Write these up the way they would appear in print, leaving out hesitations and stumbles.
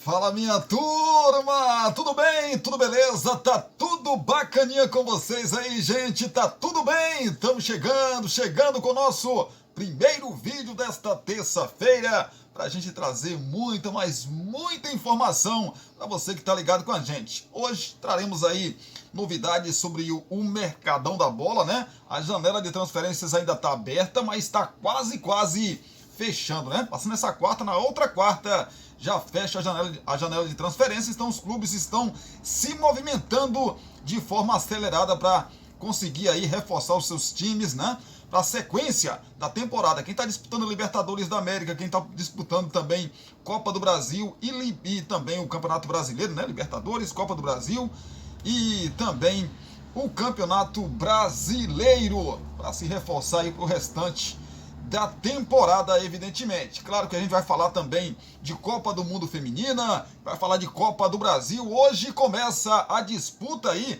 Fala, minha turma! Tudo bem? Tudo beleza? Tá tudo bacaninha com vocês aí, gente? Tá tudo bem? Estamos chegando com o nosso primeiro vídeo desta terça-feira pra gente trazer muita, mas muita informação para você que tá ligado com a gente. Hoje traremos aí novidades sobre o mercadão da bola, né? A janela de transferências ainda tá aberta, mas tá quase fechando, né? Passando essa quarta, na outra quarta já fecha a janela de transferências, então os clubes estão se movimentando de forma acelerada para conseguir aí reforçar os seus times, né? Para a sequência da temporada. Quem está disputando Libertadores da América, quem está disputando também Copa do Brasil e também o Campeonato Brasileiro, né? Libertadores, Copa do Brasil e também o Campeonato Brasileiro, para se reforçar aí para o restante da temporada, evidentemente. Claro que a gente vai falar também de Copa do Mundo Feminina, vai falar de Copa do Brasil. Hoje começa a disputa aí,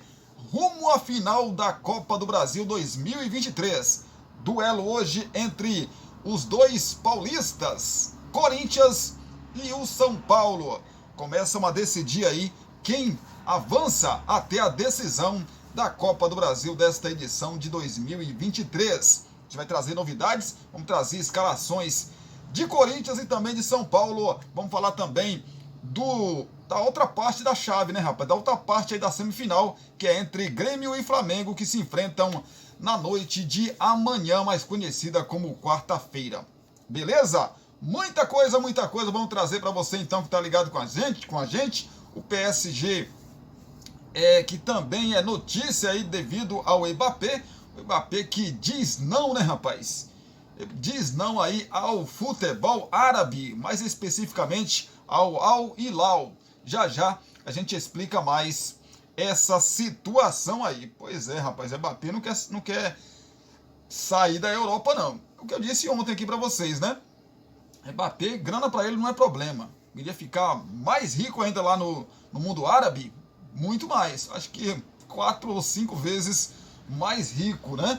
rumo à final da Copa do Brasil 2023. Duelo hoje entre os dois paulistas, Corinthians e o São Paulo. Começam a decidir aí quem avança até a decisão da Copa do Brasil desta edição de 2023. A gente vai trazer novidades, vamos trazer escalações de Corinthians e também de São Paulo. Vamos falar também da outra parte da chave, né, rapaz? Da outra parte aí da semifinal, que é entre Grêmio e Flamengo, que se enfrentam na noite de amanhã, mais conhecida como quarta-feira. Beleza? Muita coisa vamos trazer para você então que tá ligado com a gente. O PSG que também é notícia aí devido ao Mbappé. O Mbappé que diz não, né, rapaz? Diz não aí ao futebol árabe, mais especificamente ao Al Hilal. Já a gente explica mais essa situação aí. Pois é, rapaz, o Mbappé não quer sair da Europa, não. O que eu disse ontem aqui pra vocês, né? Mbappé, grana pra ele não é problema. Iria ficar mais rico ainda lá no mundo árabe, muito mais. Acho que 4 ou 5 vezes mais rico, né?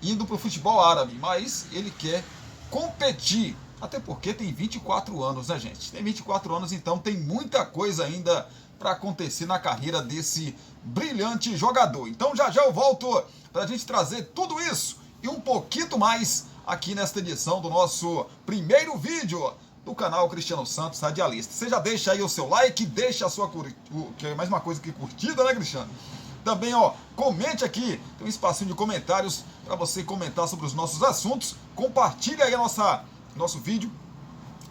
Indo pro futebol árabe, mas ele quer competir, até porque tem 24 anos, né, gente? Tem 24 anos, então tem muita coisa ainda para acontecer na carreira desse brilhante jogador. Então já eu volto pra gente trazer tudo isso e um pouquinho mais aqui nesta edição do nosso primeiro vídeo do canal Cristiano Santos Radialista. Você já deixa aí o seu like, deixa a sua que é mais uma coisa que curtida, né, Cristiano? Também, comente aqui, tem um espacinho de comentários para você comentar sobre os nossos assuntos. Compartilhe aí nosso vídeo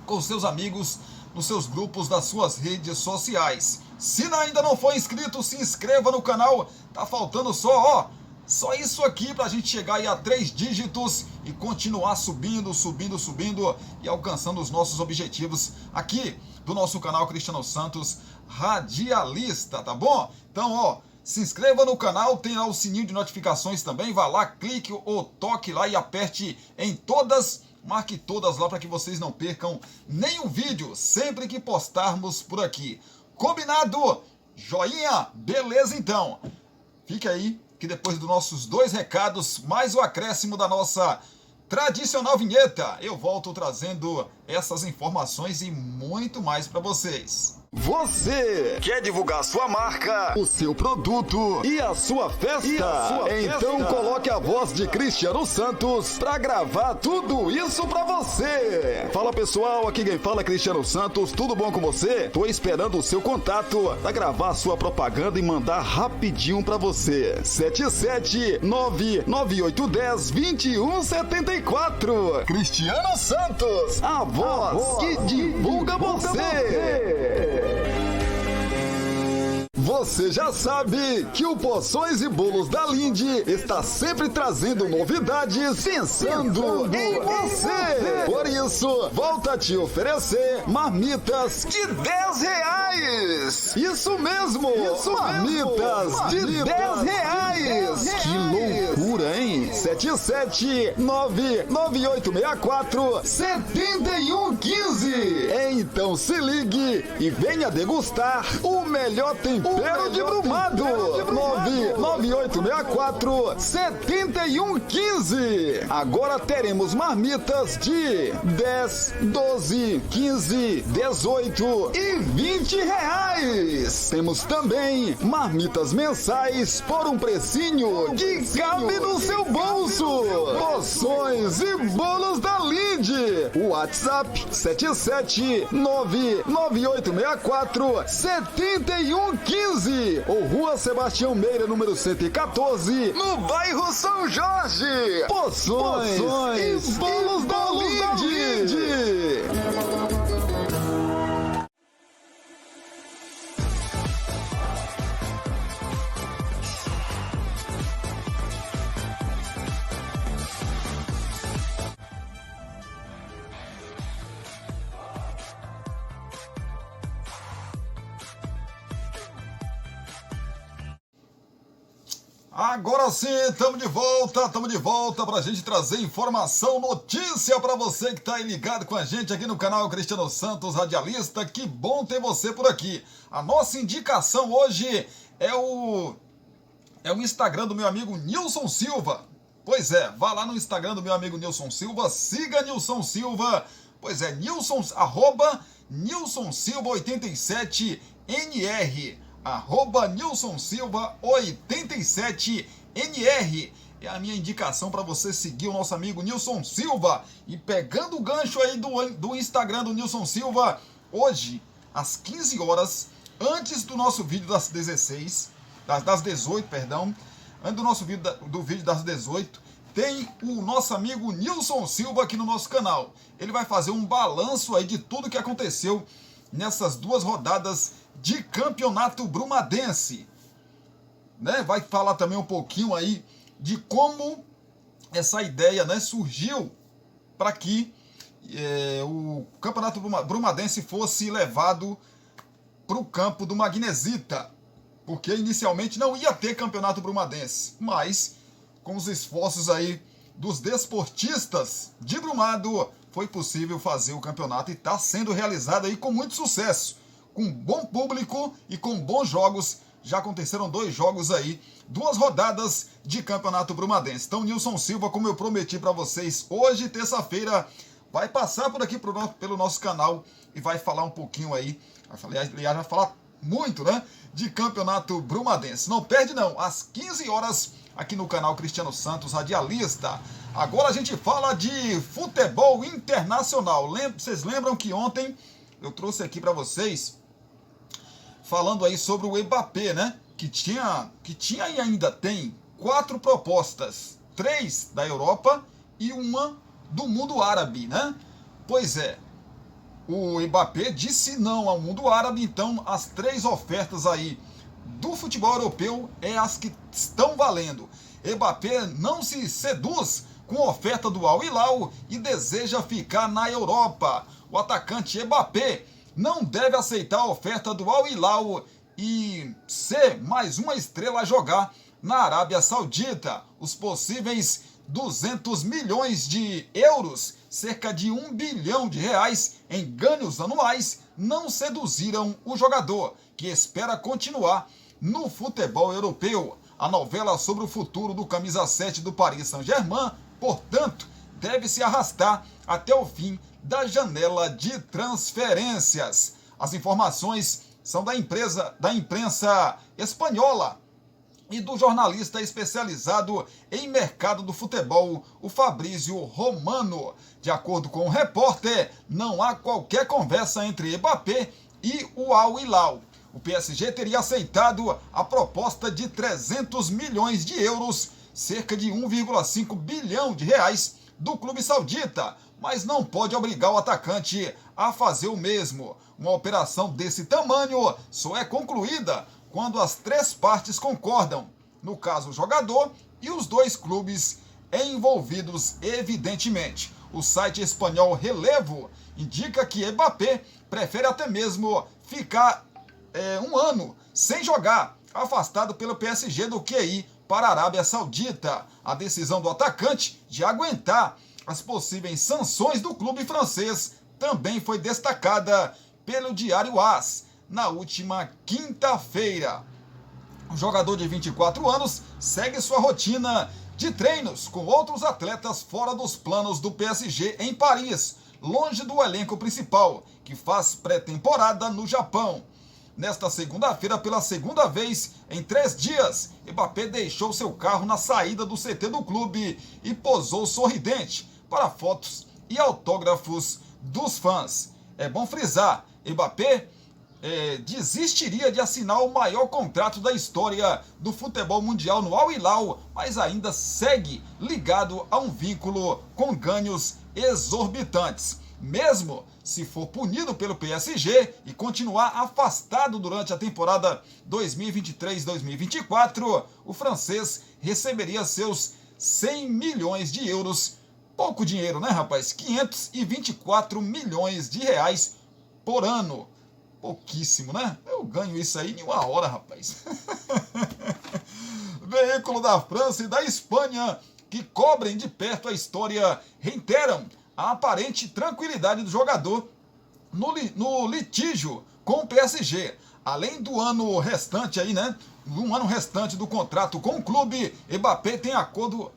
com os seus amigos, nos seus grupos das suas redes sociais. Se ainda não for inscrito, se inscreva no canal. Tá faltando só isso aqui para a gente chegar aí a 3 dígitos e continuar subindo e alcançando os nossos objetivos aqui do nosso canal Cristiano Santos Radialista, tá bom? Então, se inscreva no canal, tem lá o sininho de notificações também, vá lá, clique ou toque lá e aperte em todas, marque todas lá para que vocês não percam nenhum vídeo sempre que postarmos por aqui. Combinado? Joinha? Beleza então. Fica aí que depois dos nossos 2 recados, mais o acréscimo da nossa tradicional vinheta, eu volto trazendo essas informações e muito mais para vocês. Você quer divulgar sua marca, o seu produto e a sua festa? Então coloque a voz de Cristiano Santos pra gravar tudo isso pra você. Fala pessoal, aqui quem fala é Cristiano Santos, tudo bom com você? Tô esperando o seu contato pra gravar sua propaganda e mandar rapidinho pra você. 77998102174. Cristiano Santos, a voz que divulga você. Você já sabe que o Porções e Bolos da Lindy está sempre trazendo novidades pensando em você. Por isso, volta a te oferecer marmitas de R$10. Isso mesmo, marmitas de R$10. Que loucura, hein? 77998647115. Então se ligue e venha degustar o melhor tempero Primeiro de Brumado, 99864-7115. Agora teremos marmitas de 10, 12, 15, 18 e 20 reais. Temos também marmitas mensais por um precinho que cabe no seu bolso. Poções e bolos da Linde. WhatsApp 7799864-7115 ou Rua Sebastião Meira, número 114, no bairro São Jorge. Poções e bolos da Linde. Agora sim, estamos de volta para a gente trazer informação, notícia para você que está aí ligado com a gente aqui no canal Cristiano Santos Radialista. Que bom ter você por aqui. A nossa indicação hoje é o Instagram do meu amigo Nilson Silva. Pois é, vá lá no Instagram do meu amigo Nilson Silva, siga Nilson Silva. Pois é, Nilson Silva 87NR. Nilson Silva 87NR é a minha indicação para você seguir o nosso amigo Nilson Silva. E pegando o gancho aí do Instagram do Nilson Silva, hoje, às 15 horas, antes do nosso vídeo das 18, antes do nosso vídeo das 18, tem o nosso amigo Nilson Silva aqui no nosso canal. Ele vai fazer um balanço aí de tudo que aconteceu nessas duas rodadas de campeonato brumadense, né? Vai falar também um pouquinho aí de como essa ideia, né, surgiu para que o campeonato brumadense fosse levado para o campo do Magnesita, porque inicialmente não ia ter campeonato brumadense, mas com os esforços aí dos desportistas de Brumado foi possível fazer o campeonato e está sendo realizado aí com muito sucesso, com bom público e com bons jogos. Já aconteceram 2 jogos aí, 2 rodadas de campeonato brumadense. Então, Nilson Silva, como eu prometi para vocês, hoje, terça-feira, vai passar por aqui pelo nosso canal e vai falar um pouquinho aí, aliás, vai falar muito, né, de campeonato brumadense. Não perde não, às 15 horas, aqui no canal Cristiano Santos Radialista. Agora a gente fala de futebol internacional. Vocês lembram que ontem eu trouxe aqui para vocês falando aí sobre o Mbappé, né? Que tinha e ainda tem 4 propostas, 3 da Europa e uma do mundo árabe, né? Pois é, o Mbappé disse não ao mundo árabe, então as 3 ofertas aí do futebol europeu é as que estão valendo. Mbappé não se seduz com a oferta do Al Hilal e deseja ficar na Europa. O atacante Mbappé não deve aceitar a oferta do Al Hilal e ser mais uma estrela a jogar na Arábia Saudita. Os possíveis 200 milhões de euros, cerca de 1 bilhão de reais em ganhos anuais, não seduziram o jogador, que espera continuar no futebol europeu. A novela sobre o futuro do camisa 7 do Paris Saint-Germain, portanto, deve se arrastar até o fim da janela de transferências. As informações são da imprensa espanhola e do jornalista especializado em mercado do futebol, o Fabrício Romano. De acordo com o repórter, não há qualquer conversa entre Mbappé e o Al Hilal. O PSG teria aceitado a proposta de 300 milhões de euros, cerca de 1,5 bilhão de reais, do clube saudita, mas não pode obrigar o atacante a fazer o mesmo. Uma operação desse tamanho só é concluída quando as 3 partes concordam, no caso o jogador e os 2 clubes envolvidos, evidentemente. O site espanhol Relevo indica que Mbappé prefere até mesmo ficar 1 ano sem jogar, afastado pelo PSG, do que ir para a Arábia Saudita. A decisão do atacante de aguentar as possíveis sanções do clube francês também foi destacada pelo Diário AS na última quinta-feira. O jogador de 24 anos segue sua rotina de treinos com outros atletas fora dos planos do PSG em Paris, longe do elenco principal, que faz pré-temporada no Japão. Nesta segunda-feira, pela segunda vez em 3 dias, Mbappé deixou seu carro na saída do CT do clube e posou sorridente para fotos e autógrafos dos fãs. É bom frisar, Mbappé desistiria de assinar o maior contrato da história do futebol mundial no Al Hilal, mas ainda segue ligado a um vínculo com ganhos exorbitantes. Mesmo se for punido pelo PSG e continuar afastado durante a temporada 2023-2024, o francês receberia seus 100 milhões de euros. Pouco dinheiro, né, rapaz? 524 milhões de reais por ano. Pouquíssimo, né? Eu ganho isso aí em 1 hora, rapaz. Veículo da França e da Espanha, que cobrem de perto a história, reiteram a aparente tranquilidade do jogador no litígio com o PSG. Além do ano restante aí, né? Um ano restante do contrato com o clube, Mbappé tem acordo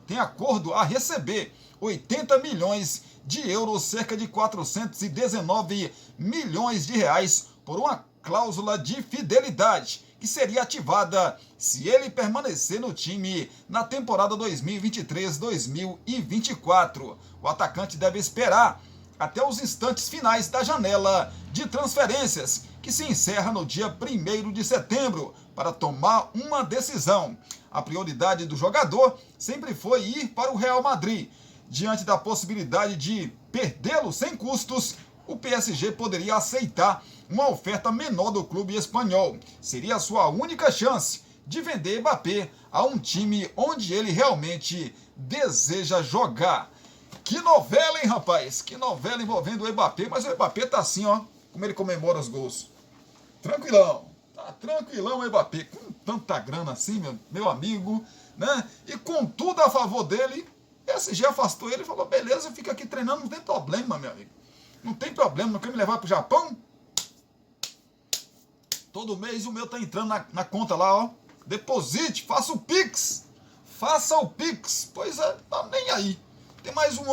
a receber 80 milhões de euros, cerca de 419 milhões de reais, por uma cláusula de fidelidade, que seria ativada se ele permanecer no time na temporada 2023-2024. O atacante deve esperar até os instantes finais da janela de transferências, que se encerra no dia 1º de setembro, para tomar uma decisão. A prioridade do jogador sempre foi ir para o Real Madrid. Diante da possibilidade de perdê-lo sem custos, o PSG poderia aceitar uma oferta menor do clube espanhol. Seria a sua única chance de vender Mbappé a um time onde ele realmente deseja jogar. Que novela, hein, rapaz? Que novela envolvendo o Mbappé, mas o Mbappé tá assim, ó, como ele comemora os gols. Tranquilão, tá tranquilão o Mbappé, com tanta grana assim, meu amigo, né? E com tudo a favor dele, o PSG afastou ele e falou, beleza, fica aqui treinando, não tem problema, meu amigo. Não tem problema, não quer me levar pro Japão? Todo mês o meu tá entrando na conta lá, ó. Deposite, faça o Pix. Faça o Pix. Pois é, tá nem aí. Tem mais um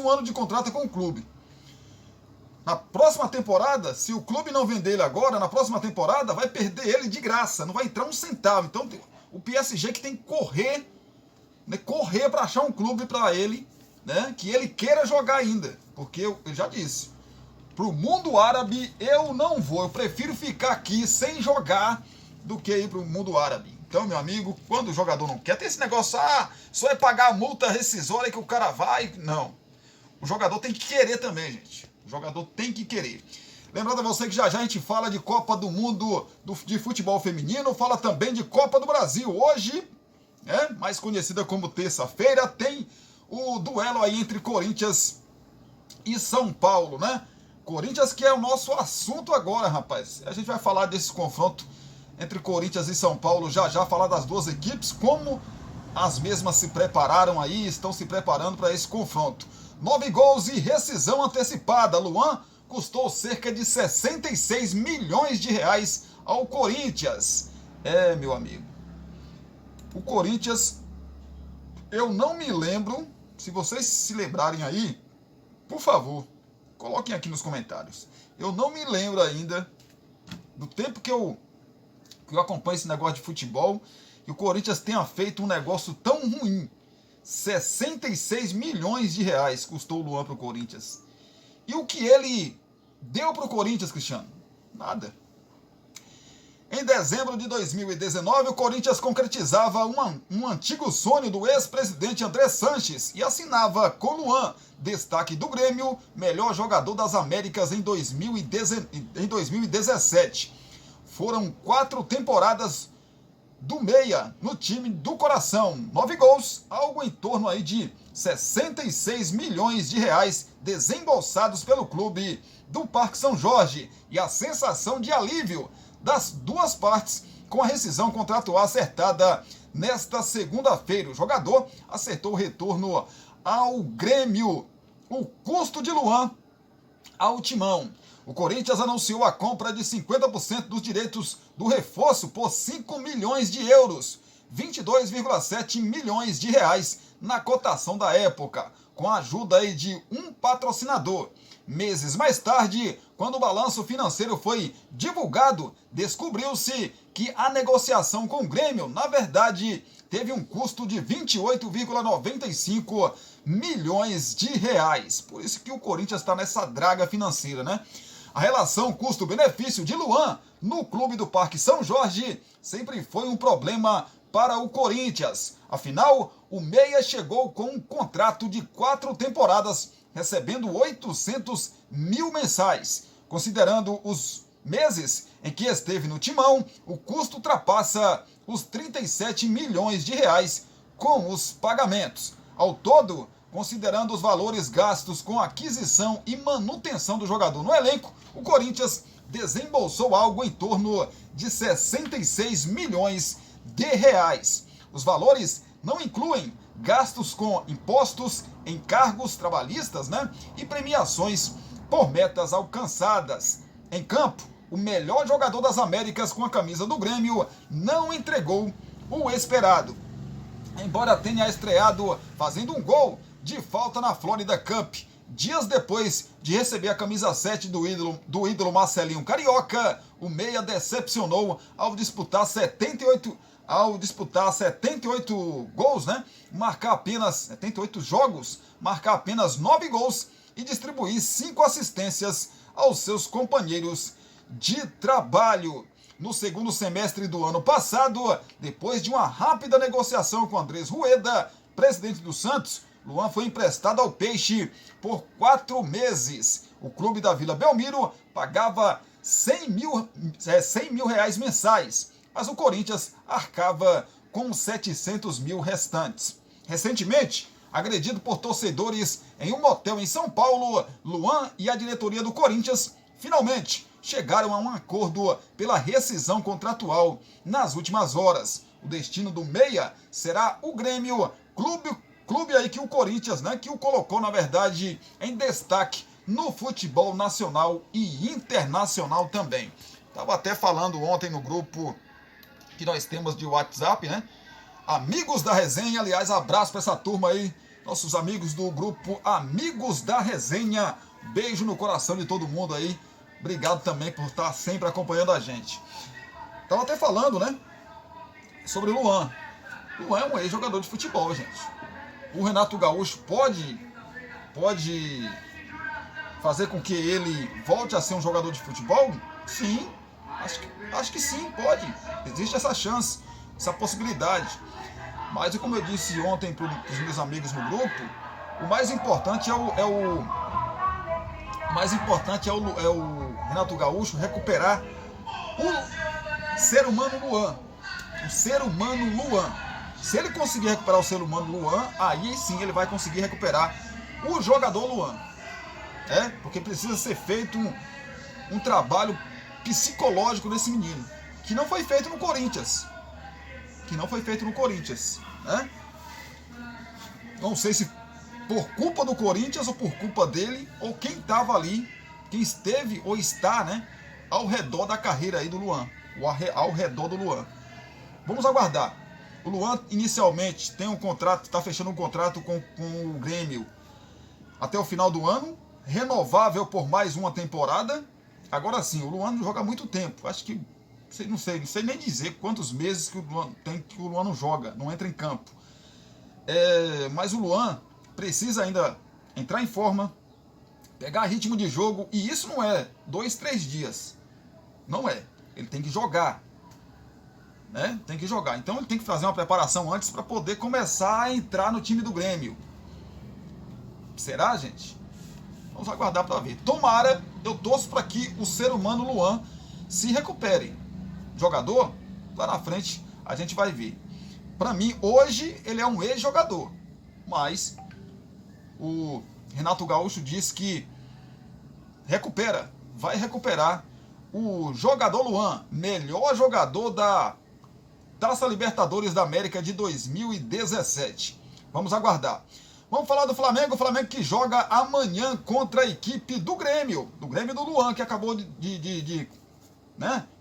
ano de contrato com o clube. Na próxima temporada, se o clube não vender ele agora, na próxima temporada vai perder ele de graça. Não vai entrar um centavo. Então o PSG que tem que correr, né, correr para achar um clube para ele, né, que ele queira jogar ainda. Porque eu já disse, pro mundo árabe eu não vou. Eu prefiro ficar aqui sem jogar do que ir pro mundo árabe. Então, meu amigo, quando o jogador não quer, tem esse negócio, só é pagar a multa rescisória que o cara vai. Não. O jogador tem que querer também, gente. O jogador tem que querer. Lembrando a você que já a gente fala de Copa do Mundo de futebol feminino, fala também de Copa do Brasil. Hoje, mais conhecida como terça-feira, tem o duelo aí entre Corinthians e São Paulo, né? Corinthians que é o nosso assunto agora, rapaz. A gente vai falar desse confronto entre Corinthians e São Paulo, já falar das duas equipes, como as mesmas se prepararam aí, estão se preparando para esse confronto. 9 gols e rescisão antecipada. Luan custou cerca de 66 milhões de reais ao Corinthians. Meu amigo, o Corinthians, eu não me lembro, se vocês se lembrarem aí, por favor, coloquem aqui nos comentários. Eu não me lembro ainda do tempo que eu acompanho esse negócio de futebol e o Corinthians tenha feito um negócio tão ruim. 66 milhões de reais custou o Luan para o Corinthians. E o que ele deu para o Corinthians, Cristiano? Nada. Em dezembro de 2019, o Corinthians concretizava um antigo sonho do ex-presidente André Sanches e assinava com Luan, destaque do Grêmio, melhor jogador das Américas em 2017. Foram 4 temporadas do meia no time do coração. 9 gols, algo em torno aí de 66 milhões de reais desembolsados pelo clube do Parque São Jorge. E a sensação de alívio das duas partes com a rescisão contratual acertada nesta segunda-feira. O jogador acertou o retorno ao Grêmio. O custo de Luan ao Timão. O Corinthians anunciou a compra de 50% dos direitos do reforço por 5 milhões de euros, 22,7 milhões de reais na cotação da época, com a ajuda aí de um patrocinador. Meses mais tarde, quando o balanço financeiro foi divulgado, descobriu-se que a negociação com o Grêmio, na verdade, teve um custo de 28,95 milhões de reais. Por isso que o Corinthians está nessa draga financeira, né? A relação custo-benefício de Luan no clube do Parque São Jorge sempre foi um problema para o Corinthians. Afinal, o meia chegou com um contrato de 4 temporadas, recebendo 800 mil mensais. Considerando os meses em que esteve no timão, o custo ultrapassa os 37 milhões de reais com os pagamentos. Ao todo, considerando os valores gastos com aquisição e manutenção do jogador no elenco, o Corinthians desembolsou algo em torno de 66 milhões de reais. Os valores não incluem gastos com impostos, encargos trabalhistas, e premiações por metas alcançadas. Em campo, o melhor jogador das Américas com a camisa do Grêmio não entregou o esperado. Embora tenha estreado fazendo um gol de falta na Florida Cup, dias depois de receber a camisa 7 do ídolo Marcelinho Carioca, o meia decepcionou ao disputar 78 gols, marcar apenas 78 jogos, marcar apenas 9 gols e distribuir 5 assistências aos seus companheiros de trabalho. No segundo semestre do ano passado, depois de uma rápida negociação com Andrés Rueda, presidente do Santos, Luan foi emprestado ao Peixe por 4 meses. O clube da Vila Belmiro pagava 100 mil reais mensais, mas o Corinthians arcava com 700 mil restantes. Recentemente, agredido por torcedores em um motel em São Paulo, Luan e a diretoria do Corinthians finalmente chegaram a um acordo pela rescisão contratual nas últimas horas. O destino do meia será o Grêmio, clube aí que o Corinthians, que o colocou, na verdade, em destaque no futebol nacional e internacional também. Estava até falando ontem no grupo que nós temos de WhatsApp, Amigos da Resenha, aliás, abraço para essa turma aí, nossos amigos do grupo Amigos da Resenha. Beijo no coração de todo mundo aí. Obrigado também por estar sempre acompanhando a gente. Estava até falando, sobre o Luan. Luan é um ex-jogador de futebol, gente. O Renato Gaúcho pode fazer com que ele volte a ser um jogador de futebol? Sim, acho que sim, pode. Existe essa chance, essa possibilidade. Mas, como eu disse ontem para os meus amigos no grupo, o mais importante é o Renato Gaúcho recuperar o ser humano Luan. O ser humano Luan. Se ele conseguir recuperar o ser humano Luan, aí sim ele vai conseguir recuperar o jogador Luan. Porque precisa ser feito um trabalho psicológico nesse menino, que não foi feito no Corinthians. Não sei se por culpa do Corinthians ou por culpa dele, ou quem estava ali, quem esteve ou está, ao redor da carreira aí do Luan, ao redor do Luan. Vamos aguardar. O Luan inicialmente tem um contrato, está fechando um contrato com o Grêmio até o final do ano, renovável por mais uma temporada. Agora sim, o Luan não joga há muito tempo. Acho que, não sei nem dizer quantos meses que o Luan tem que o Luan não joga, não entra em campo. Mas o Luan precisa ainda entrar em forma, pegar ritmo de jogo, e isso não é 2, 3 dias. Não é. Ele tem que jogar. Tem que jogar. Então ele tem que fazer uma preparação antes para poder começar a entrar no time do Grêmio. Será, gente? Vamos aguardar para ver. Tomara, eu torço para que o ser humano Luan se recupere. Jogador, lá na frente a gente vai ver. Para mim, hoje ele é um ex-jogador, mas o Renato Gaúcho diz que vai recuperar o jogador Luan, melhor jogador da Taça Libertadores da América de 2017. Vamos aguardar. Vamos falar do Flamengo. O Flamengo que joga amanhã contra a equipe do Grêmio do Luan, que acabou de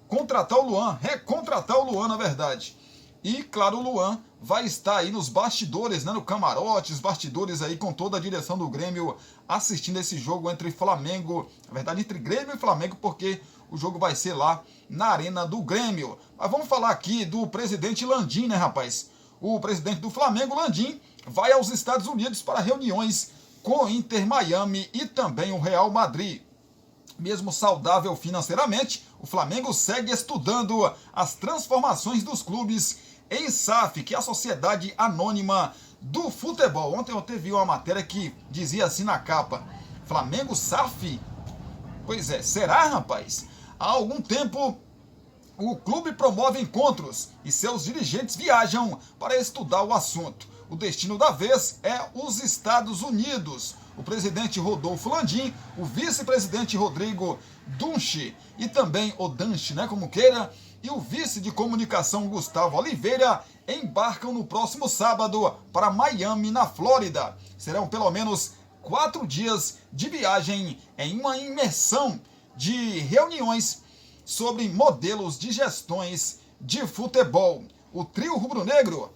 contratar o Luan, recontratar o Luan, na verdade. E, claro, o Luan vai estar aí nos bastidores, no camarote, os bastidores aí com toda a direção do Grêmio, assistindo esse jogo entre Flamengo, na verdade, entre Grêmio e Flamengo, porque o jogo vai ser lá na Arena do Grêmio. Mas vamos falar aqui do presidente Landim, né, rapaz? O presidente do Flamengo, Landim, vai aos Estados Unidos para reuniões com o Inter Miami e também o Real Madrid. Mesmo saudável financeiramente, o Flamengo segue estudando as transformações dos clubes em SAF, que é a Sociedade Anônima do Futebol. Ontem eu teve uma matéria que dizia assim na capa: Flamengo SAF? Pois é, será, rapaz? Há algum tempo o clube promove encontros e seus dirigentes viajam para estudar o assunto. O destino da vez é os Estados Unidos. O presidente Rodolfo Landim, o vice-presidente Rodrigo Dunche e também o Dunche, como queira, e o vice de comunicação Gustavo Oliveira embarcam no próximo sábado para Miami, na Flórida. Serão pelo menos 4 dias de viagem em uma imersão de reuniões sobre modelos de gestões de futebol. O trio rubro-negro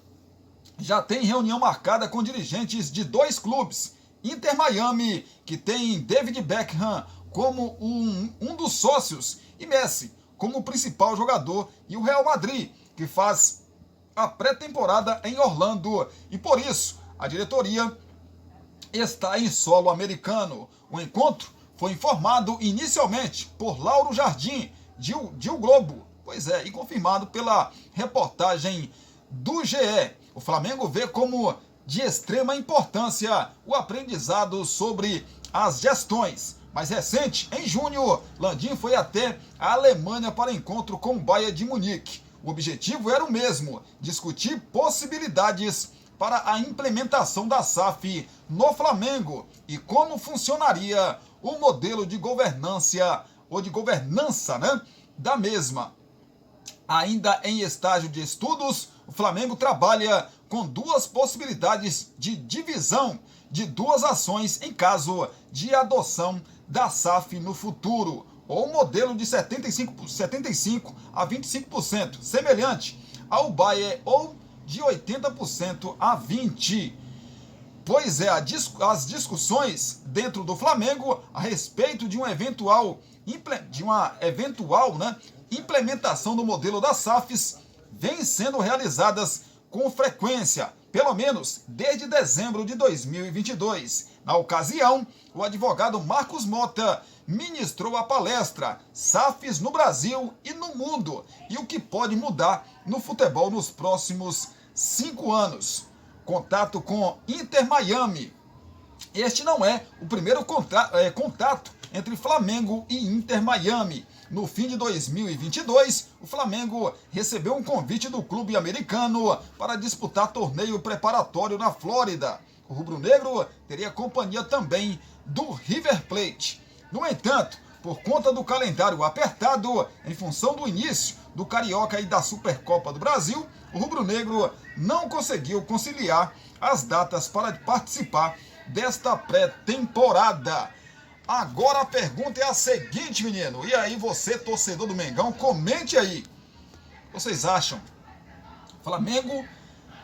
já tem reunião marcada com dirigentes de 2 clubes. Inter Miami, que tem David Beckham como um dos sócios e Messi como principal jogador, e o Real Madrid, que faz a pré-temporada em Orlando, e por isso a diretoria está em solo americano. O encontro foi informado inicialmente por Lauro Jardim, de O Globo, pois é, e confirmado pela reportagem do GE. O Flamengo vê como de extrema importância o aprendizado sobre as gestões. Mais recente, em junho, Landim foi até a Alemanha para encontro com o Bayern de Munique. O objetivo era o mesmo: discutir possibilidades para a implementação da SAF no Flamengo e como funcionaria o modelo de governança da mesma. Ainda em estágio de estudos, o Flamengo trabalha com 2 possibilidades de divisão de 2 ações em caso de adoção da SAF no futuro, ou um modelo de 75 a 25%, semelhante ao Bayern, ou de 80% a 20%. Pois é, as discussões dentro do Flamengo a respeito de uma eventual implementação do modelo das SAFs vêm sendo realizadas com frequência, pelo menos desde dezembro de 2022. Na ocasião, o advogado Marcos Mota ministrou a palestra SAFs no Brasil e no mundo e o que pode mudar no futebol nos próximos 5 anos. Contato com Inter Miami. Este não é o primeiro contato entre Flamengo e Inter Miami. No fim de 2022, o Flamengo recebeu um convite do clube americano para disputar torneio preparatório na Flórida. O rubro-negro teria companhia também do River Plate. No entanto, por conta do calendário apertado, em função do início do Carioca e da Supercopa do Brasil, o rubro-negro não conseguiu conciliar as datas para participar desta pré-temporada. Agora a pergunta é a seguinte, menino. E aí, você, torcedor do Mengão, comente aí. Vocês acham, Flamengo,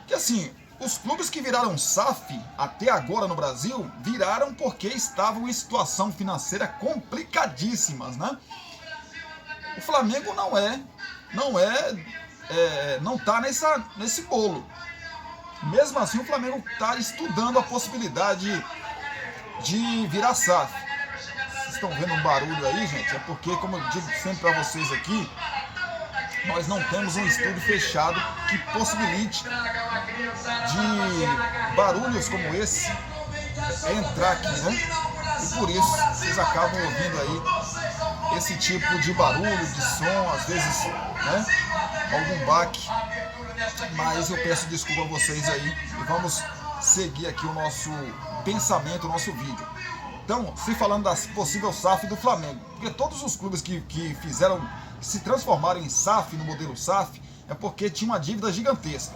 que assim, os clubes que viraram SAF até agora no Brasil, viraram porque estavam em situação financeira complicadíssimas, né? O Flamengo não tá nesse bolo. Mesmo assim, o Flamengo está estudando a possibilidade de virar SAF. Vocês estão vendo um barulho aí, gente? É porque, como eu digo sempre para vocês aqui, nós não temos um estúdio fechado que possibilite de barulhos como esse entrar aqui, né? E por isso vocês acabam ouvindo aí esse tipo de barulho, de som, às vezes, né? Algum baque. Mas eu peço desculpa a vocês aí e vamos seguir aqui o nosso pensamento, o nosso vídeo. Então, se falando da possível SAF do Flamengo, porque todos os clubes que se transformaram em SAF, no modelo SAF, é porque tinha uma dívida gigantesca.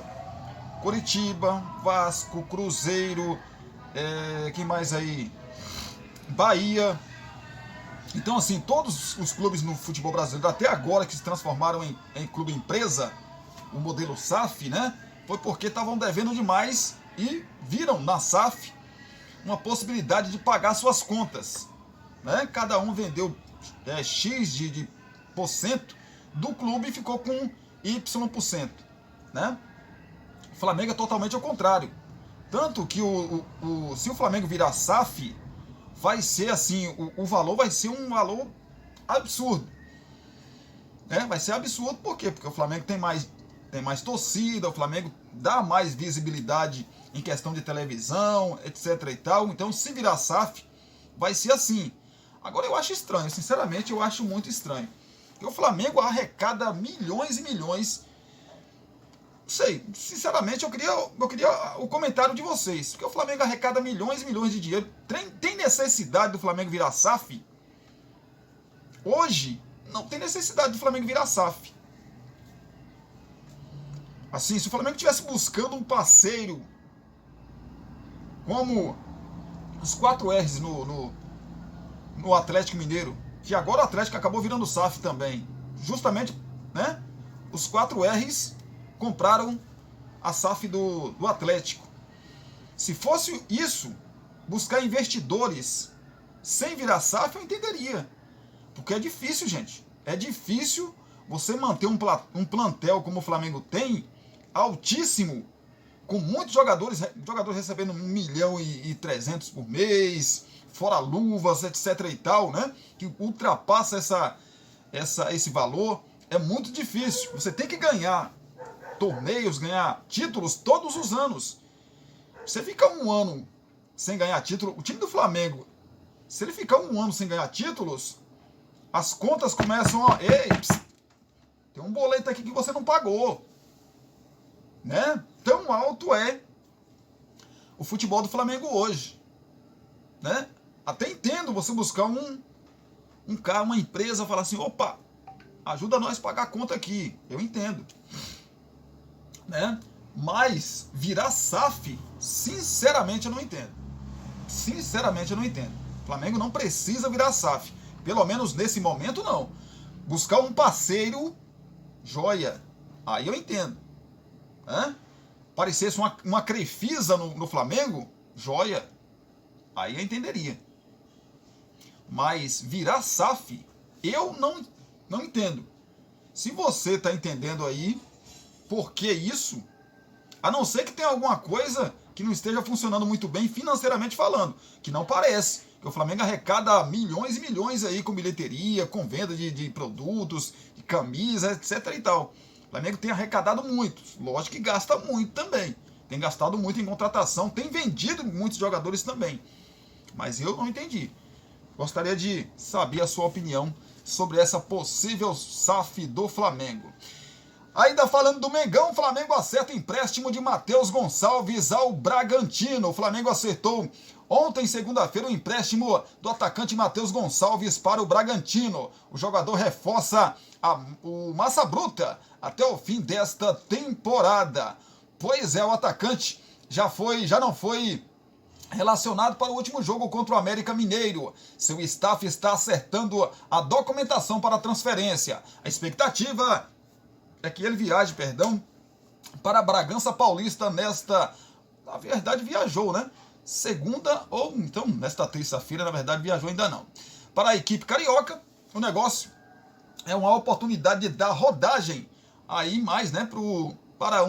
Coritiba, Vasco, Cruzeiro, Quem mais aí? Bahia. Então, assim, todos os clubes no futebol brasileiro, até agora, que se transformaram em clube empresa, o modelo SAF, né? Foi porque estavam devendo demais e viram na SAF uma possibilidade de pagar suas contas, né? Cada um vendeu X de porcento do clube e ficou com Y%, né? O Flamengo é totalmente ao contrário. Tanto que se o Flamengo virar SAF, vai ser assim, o valor vai ser um valor absurdo, né? Vai ser absurdo, por quê? Porque o Flamengo tem mais torcida, o Flamengo dá mais visibilidade em questão de televisão, etc e tal. Então, se virar SAF, vai ser assim. Agora, eu acho estranho, sinceramente, eu acho muito estranho. Porque o Flamengo arrecada milhões e milhões. Não sei, sinceramente, eu queria o comentário de vocês. Porque o Flamengo arrecada milhões e milhões de dinheiro. Tem necessidade do Flamengo virar SAF? Hoje, não tem necessidade do Flamengo virar SAF. Assim, se o Flamengo estivesse buscando um parceiro como os 4 R's no Atlético Mineiro, que agora o Atlético acabou virando SAF também, justamente, né? Os 4 R's compraram a SAF do Atlético. Se fosse isso, buscar investidores sem virar SAF, eu entenderia. Porque é difícil, gente. É difícil você manter um plantel como o Flamengo tem, altíssimo, com muitos jogadores recebendo 1.300.000 por mês, fora luvas, etc e tal, né? Que ultrapassa esse valor. É muito difícil. Você tem que ganhar torneios, ganhar títulos todos os anos. Você fica um ano sem ganhar título, o time do Flamengo, se ele ficar um ano sem ganhar títulos, as contas começam a... Ei, tem um boleto aqui que você não pagou, né? Tão alto é o futebol do Flamengo hoje, né? Até entendo você buscar um cara, uma empresa, falar assim, opa, ajuda nós a pagar a conta aqui. Eu entendo, né? Mas virar SAF, sinceramente eu não entendo. Sinceramente eu não entendo. O Flamengo não precisa virar SAF. Pelo menos nesse momento não. Buscar um parceiro, joia, aí eu entendo, né? Parecesse uma Crefisa no Flamengo, joia, aí eu entenderia. Mas virar SAF, eu não entendo. Se você está entendendo aí, por que isso? A não ser que tenha alguma coisa que não esteja funcionando muito bem financeiramente falando, que não parece. Que o Flamengo arrecada milhões e milhões aí com bilheteria, com venda de produtos, de camisas, etc e tal. O Flamengo tem arrecadado muito, lógico que gasta muito também. Tem gastado muito em contratação, tem vendido muitos jogadores também. Mas eu não entendi. Gostaria de saber a sua opinião sobre essa possível SAF do Flamengo. Ainda falando do Mengão, o Flamengo acerta empréstimo de Matheus Gonçalves ao Bragantino. O Flamengo acertou ontem, segunda-feira, o empréstimo do atacante Matheus Gonçalves para o Bragantino. O jogador reforça o Massa Bruta até o fim desta temporada. Pois é, o atacante já não foi relacionado para o último jogo contra o América Mineiro. Seu staff está acertando a documentação para a transferência. A expectativa é que ele viaje, para Bragança Paulista na verdade viajou, né? Segunda ou então nesta terça-feira, na verdade viajou ainda não. Para a equipe carioca, o negócio é uma oportunidade de dar rodagem aí mais, né, para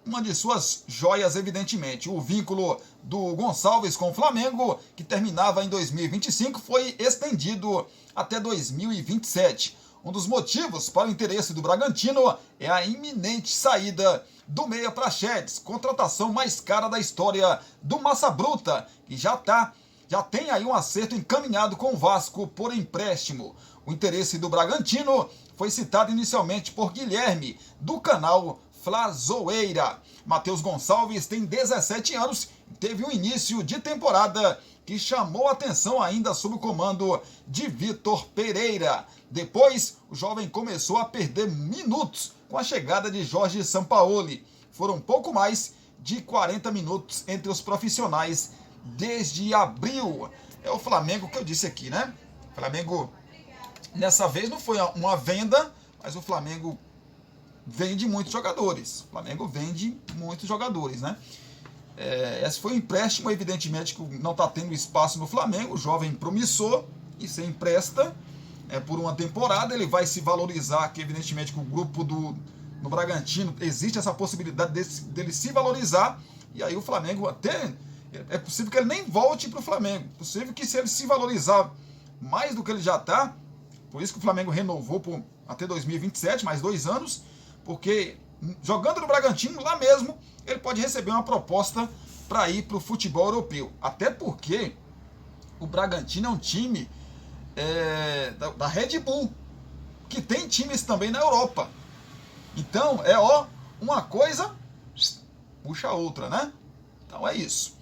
uma de suas joias, evidentemente. O vínculo do Gonçalves com o Flamengo, que terminava em 2025, foi estendido até 2027. Um dos motivos para o interesse do Bragantino é a iminente saída do meia Praxedes, contratação mais cara da história do Massa Bruta, que já tem aí um acerto encaminhado com o Vasco por empréstimo. O interesse do Bragantino foi citado inicialmente por Guilherme, do canal Flazoeira. Matheus Gonçalves tem 17 anos e teve um início de temporada que chamou a atenção ainda sob o comando de Vitor Pereira. Depois, o jovem começou a perder minutos com a chegada de Jorge Sampaoli. Foram pouco mais de 40 minutos entre os profissionais desde abril. É o Flamengo que eu disse aqui, né? O Flamengo, nessa vez não foi uma venda, mas o Flamengo vende muitos jogadores. O Flamengo vende muitos jogadores, né? Esse foi um empréstimo, evidentemente, que não está tendo espaço no Flamengo, jovem promissor, e se empresta por uma temporada, ele vai se valorizar, que evidentemente com o grupo no Bragantino existe essa possibilidade dele se valorizar, e aí o Flamengo até, é possível que ele nem volte para o Flamengo, é possível que se ele se valorizar mais do que ele já está, por isso que o Flamengo renovou até 2027, mais 2 anos, porque jogando no Bragantino, lá mesmo, ele pode receber uma proposta para ir para o futebol europeu. Até porque o Bragantino é um time da Red Bull, que tem times também na Europa. Então, uma coisa puxa a outra, né? Então é isso.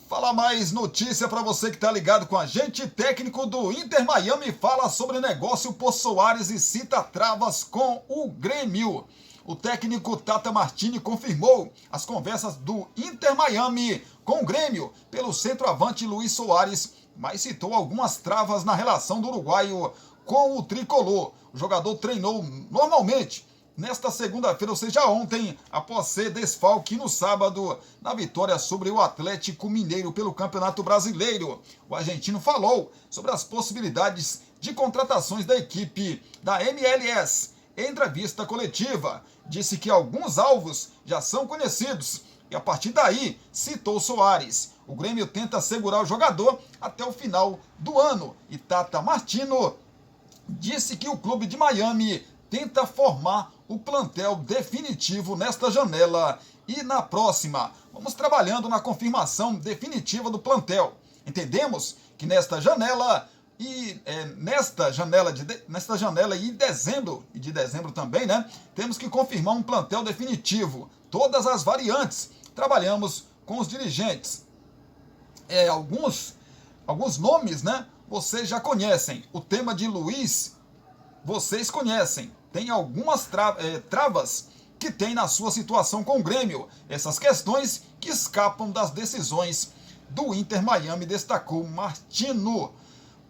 Fala mais notícia para você que está ligado com a gente. Técnico do Inter Miami fala sobre negócio por Soares e cita travas com o Grêmio. O técnico Tata Martino confirmou as conversas do Inter Miami com o Grêmio pelo centroavante Luis Soares, mas citou algumas travas na relação do uruguaio com o tricolor. O jogador treinou normalmente nesta segunda-feira, ou seja, ontem, após ser desfalque no sábado, na vitória sobre o Atlético Mineiro pelo Campeonato Brasileiro. O argentino falou sobre as possibilidades de contratações da equipe da MLS. Em entrevista coletiva, disse que alguns alvos já são conhecidos e a partir daí citou Soares. O Grêmio tenta segurar o jogador até o final do ano e Tata Martino disse que o clube de Miami tenta formar o plantel definitivo nesta janela e na próxima. Vamos trabalhando na confirmação definitiva do plantel. Entendemos que nesta janela e nesta janela e de dezembro também, né? Temos que confirmar um plantel definitivo. Todas as variantes. Trabalhamos com os dirigentes. Alguns nomes, né? Vocês já conhecem. O tema de Luiz, vocês conhecem. Tem algumas travas que tem na sua situação com o Grêmio. Essas questões que escapam das decisões do Inter Miami, destacou Martino.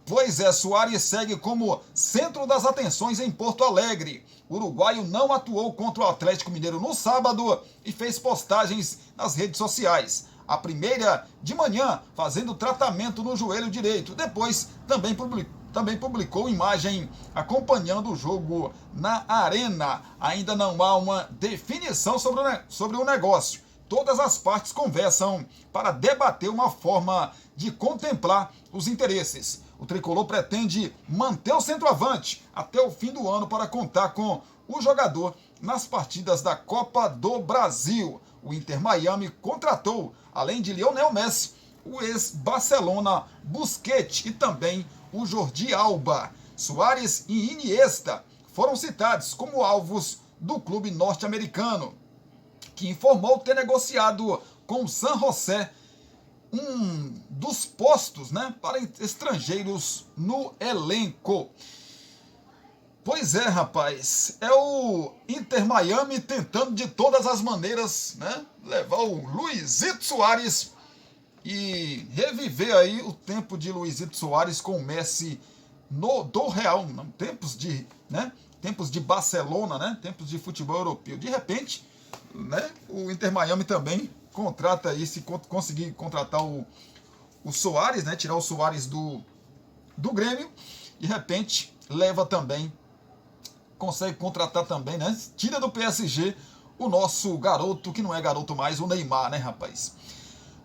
Pois Soares segue como centro das atenções em Porto Alegre. O uruguaio não atuou contra o Atlético Mineiro no sábado e fez postagens nas redes sociais. A primeira de manhã, fazendo tratamento no joelho direito. Depois, também publicou imagem acompanhando o jogo na arena. Ainda não há uma definição sobre o negócio. Todas as partes conversam para debater uma forma de contemplar os interesses. O tricolor pretende manter o centroavante até o fim do ano para contar com o jogador nas partidas da Copa do Brasil. O Inter Miami contratou, além de Lionel Messi, o ex-Barcelona Busquets e também o Jordi Alba. Soares e Iniesta foram citados como alvos do clube norte-americano, que informou ter negociado com o San José um dos postos, né, para estrangeiros no elenco. Pois é, rapaz, é o Inter Miami tentando de todas as maneiras, né, levar o Luizito Soares e reviver aí o tempo de Luizito Soares com o Messi do Real, tempos de Barcelona, né, tempos de futebol europeu. De repente, né, o Inter Miami também contrata aí, se conseguir contratar o Soares, né, tirar o Soares do Grêmio, de repente leva também, consegue contratar também, né, tira do PSG o nosso garoto, que não é garoto mais, o Neymar, né, rapaz.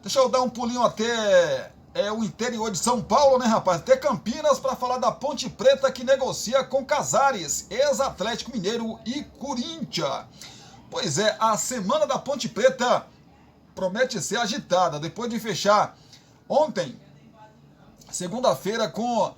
Deixa eu dar um pulinho até o interior de São Paulo, né, rapaz, até Campinas, para falar da Ponte Preta, que negocia com Casares, ex-Atlético Mineiro e Corinthians. Pois é, a semana da Ponte Preta promete ser agitada, depois de fechar ontem, segunda-feira, com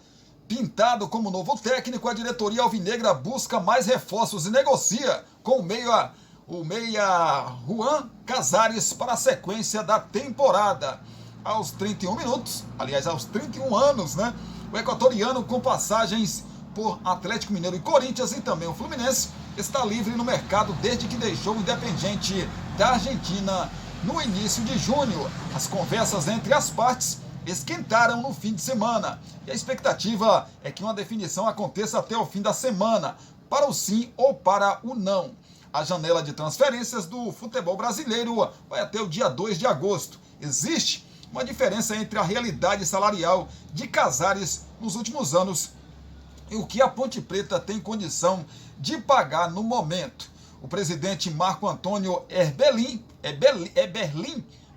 Pintado como novo técnico. A diretoria alvinegra busca mais reforços e negocia com o meia Juan Casares para a sequência da temporada. Aos 31 minutos, aliás, aos 31 anos, né? O equatoriano, com passagens por Atlético Mineiro e Corinthians e também o Fluminense, está livre no mercado desde que deixou o Independiente da Argentina no início de junho. As conversas entre as partes esquentaram no fim de semana e a expectativa é que uma definição aconteça até o fim da semana, para o sim ou para o não. A janela de transferências do futebol brasileiro vai até o dia 2 de agosto. Existe uma diferença entre a realidade salarial de Casares nos últimos anos e o que a Ponte Preta tem condição de pagar no momento. O presidente Marco Antônio Eberlin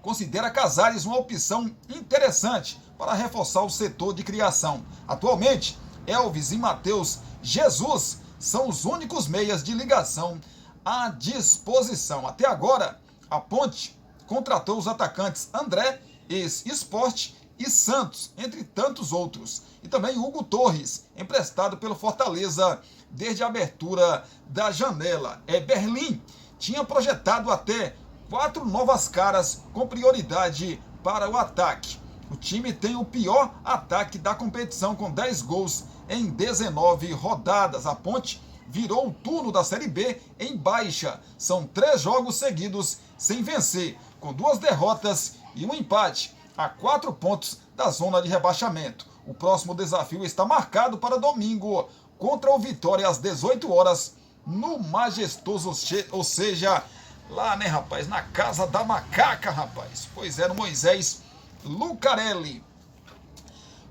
considera Casares uma opção interessante para reforçar o setor de criação. Atualmente, Elvis e Matheus Jesus são os únicos meias de ligação à disposição. Até agora, a Ponte contratou os atacantes André, ex-Sport, e Santos, entre tantos outros. E também Hugo Torres, emprestado pelo Fortaleza desde a abertura da janela. Eberlin tinha projetado até 4 novas caras com prioridade para o ataque. O time tem o pior ataque da competição, com 10 gols em 19 rodadas. A Ponte virou o turno da Série B em baixa. São 3 jogos seguidos sem vencer, com 2 derrotas e um empate, a 4 pontos da zona de rebaixamento. O próximo desafio está marcado para domingo, contra o Vitória às 18 horas, no Majestoso, ou seja, lá, né, rapaz, na Casa da Macaca, rapaz. Pois é, no Moisés Lucarelli.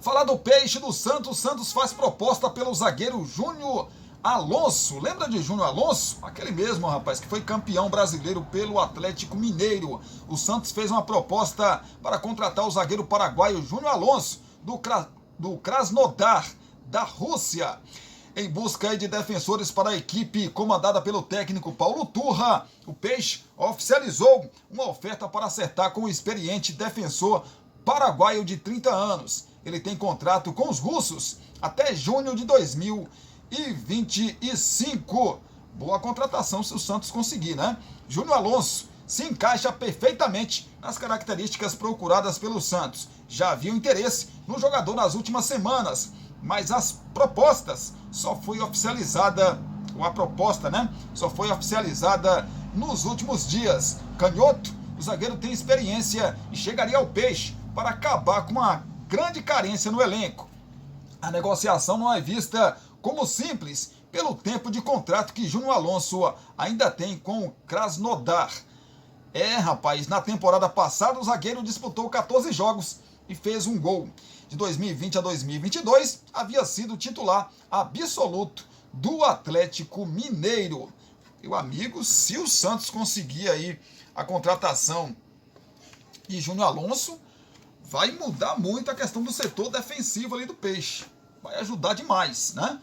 Falar do Peixe do Santos. Santos faz proposta pelo zagueiro Júnior Alonso. Lembra de Júnior Alonso? Aquele mesmo, rapaz, que foi campeão brasileiro pelo Atlético Mineiro. O Santos fez uma proposta para contratar o zagueiro paraguaio Júnior Alonso, do Krasnodar, da Rússia. Em busca de defensores para a equipe comandada pelo técnico Paulo Turra, o Peixe oficializou uma oferta para acertar com o experiente defensor paraguaio de 30 anos. Ele tem contrato com os russos até junho de 2025. Boa contratação se o Santos conseguir, né? Júnior Alonso se encaixa perfeitamente nas características procuradas pelo Santos. Já havia interesse no jogador nas últimas semanas, mas as propostas só foi oficializada, só foi oficializada nos últimos dias. Canhoto, o zagueiro tem experiência e chegaria ao Peixe para acabar com uma grande carência no elenco. A negociação não é vista como simples pelo tempo de contrato que Júnior Alonso ainda tem com o Krasnodar. Rapaz, na temporada passada o zagueiro disputou 14 jogos e fez um gol. De 2020 a 2022, havia sido titular absoluto do Atlético Mineiro. Meu amigo, se o Santos conseguir aí a contratação de Júnior Alonso, vai mudar muito a questão do setor defensivo ali do Peixe. Vai ajudar demais, né?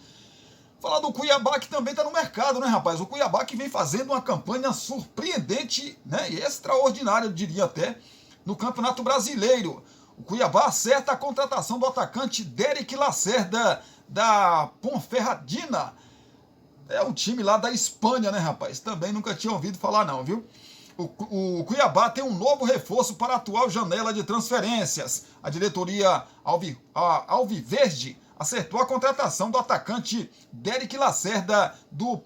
Falar do Cuiabá, que também está no mercado, né, rapaz? O Cuiabá que vem fazendo uma campanha surpreendente, né, e extraordinária, eu diria até, no Campeonato Brasileiro. O Cuiabá acerta a contratação do atacante Derek Lacerda, da Ponferradina. É um time lá da Espanha, né, rapaz? Também nunca tinha ouvido falar não, viu? O Cuiabá tem um novo reforço para a atual janela de transferências. A diretoria Alviverde acertou a contratação do atacante Derek Lacerda, do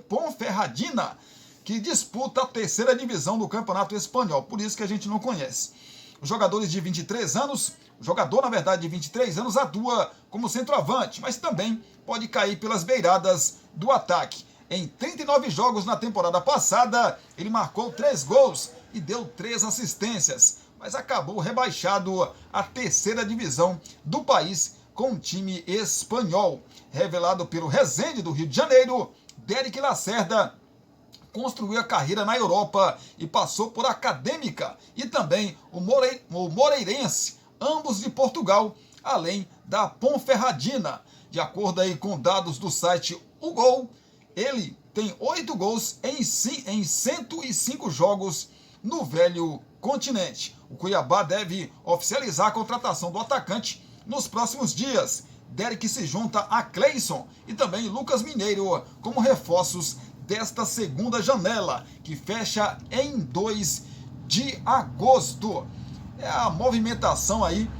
Ponferradina, que disputa a 3ª divisão do Campeonato Espanhol. Por isso que a gente não conhece. Os jogadores de 23 anos, o jogador, na verdade, de 23 anos, atua como centroavante, mas também pode cair pelas beiradas do ataque. Em 39 jogos na temporada passada, ele marcou 3 gols e deu 3 assistências, mas acabou rebaixado à 3ª divisão do país com o time espanhol. Revelado pelo Resende do Rio de Janeiro, Derek Lacerda construiu a carreira na Europa e passou por Acadêmica e também o Moreirense, ambos de Portugal, além da Ponferradina. De acordo aí com dados do site O Gol, ele tem 8 gols em 105 jogos no velho continente. O Cuiabá deve oficializar a contratação do atacante nos próximos dias. Derek se junta a Cleison e também Lucas Mineiro como reforços desta 2ª janela, que fecha em 2 de agosto. É a movimentação aí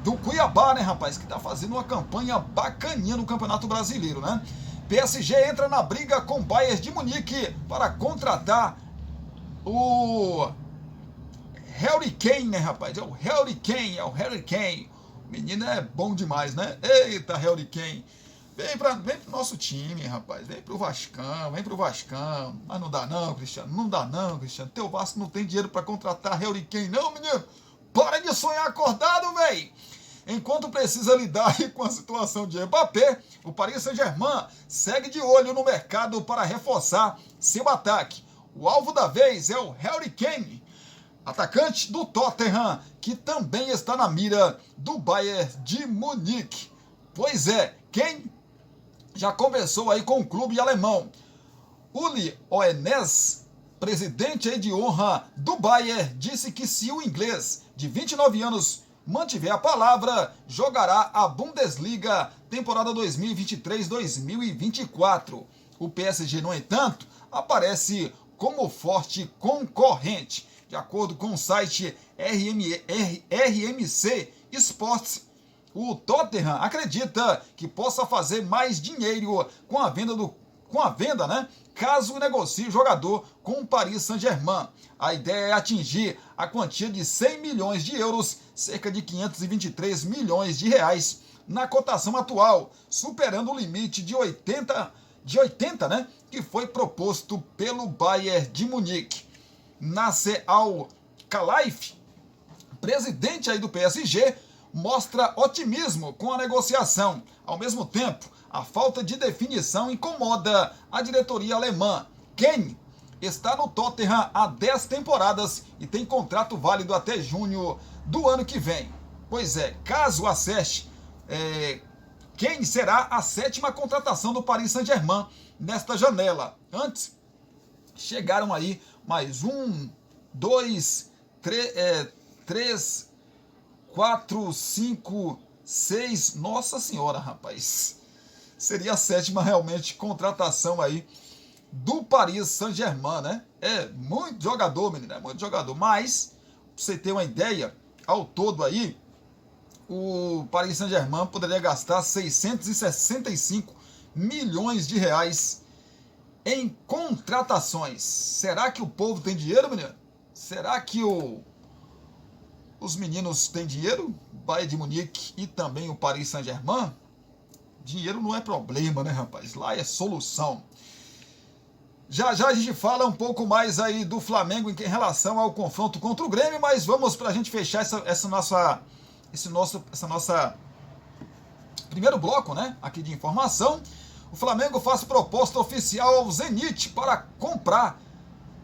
do Cuiabá, né, rapaz, que tá fazendo uma campanha bacaninha no Campeonato Brasileiro, né? PSG entra na briga com o Bayern de Munique para contratar o Harry Kane, né, rapaz? É o Harry Kane. O menino é bom demais, né? Eita, Harry Kane. Vem pro nosso time, rapaz. Vem pro Vascão. Mas não dá não, Cristiano. Teu Vasco não tem dinheiro pra contratar Harry Kane, não, menino. Para de sonhar acordado, velho. Enquanto precisa lidar com a situação de Mbappé, o Paris Saint-Germain segue de olho no mercado para reforçar seu ataque. O alvo da vez é o Harry Kane, atacante do Tottenham, que também está na mira do Bayern de Munique. Pois é, Kane já conversou aí com o clube alemão. Uli Hoeneß, presidente aí de honra do Bayern, disse que se o inglês de 29 anos mantiver a palavra, jogará a Bundesliga temporada 2023-2024. O PSG, no entanto, aparece como forte concorrente. De acordo com o site RMC Sports, o Tottenham acredita que possa fazer mais dinheiro com a venda, né? Caso negocie o jogador com o Paris Saint-Germain. A ideia é atingir a quantia de 100 milhões de euros, cerca de 523 milhões de reais, na cotação atual, superando o limite de 80, né? Que foi proposto pelo Bayern de Munique. Nasser Al-Khelaifi, presidente aí do PSG, mostra otimismo com a negociação. Ao mesmo tempo, a falta de definição incomoda a diretoria alemã. Kane está no Tottenham há 10 temporadas e tem contrato válido até junho do ano que vem. Pois é, caso acerte, Kane será a 7ª contratação do Paris Saint-Germain nesta janela. Antes, chegaram aí mais 1, 2, 3, 4, 5, 6. Nossa senhora, rapaz. Seria a 7ª realmente contratação aí do Paris Saint-Germain, né? É muito jogador, menino, é muito jogador. Mas, pra você ter uma ideia, ao todo aí, o Paris Saint-Germain poderia gastar 665 milhões de reais em contratações. Será que o povo tem dinheiro, menino? Será que os meninos têm dinheiro? Bayern de Munique e também o Paris Saint-Germain? Dinheiro não é problema, né, rapaz? Lá é solução. Já a gente fala um pouco mais aí do Flamengo em relação ao confronto contra o Grêmio, mas vamos para a gente fechar essa nossa primeiro bloco, né, aqui de informação. O Flamengo faz proposta oficial ao Zenit para comprar,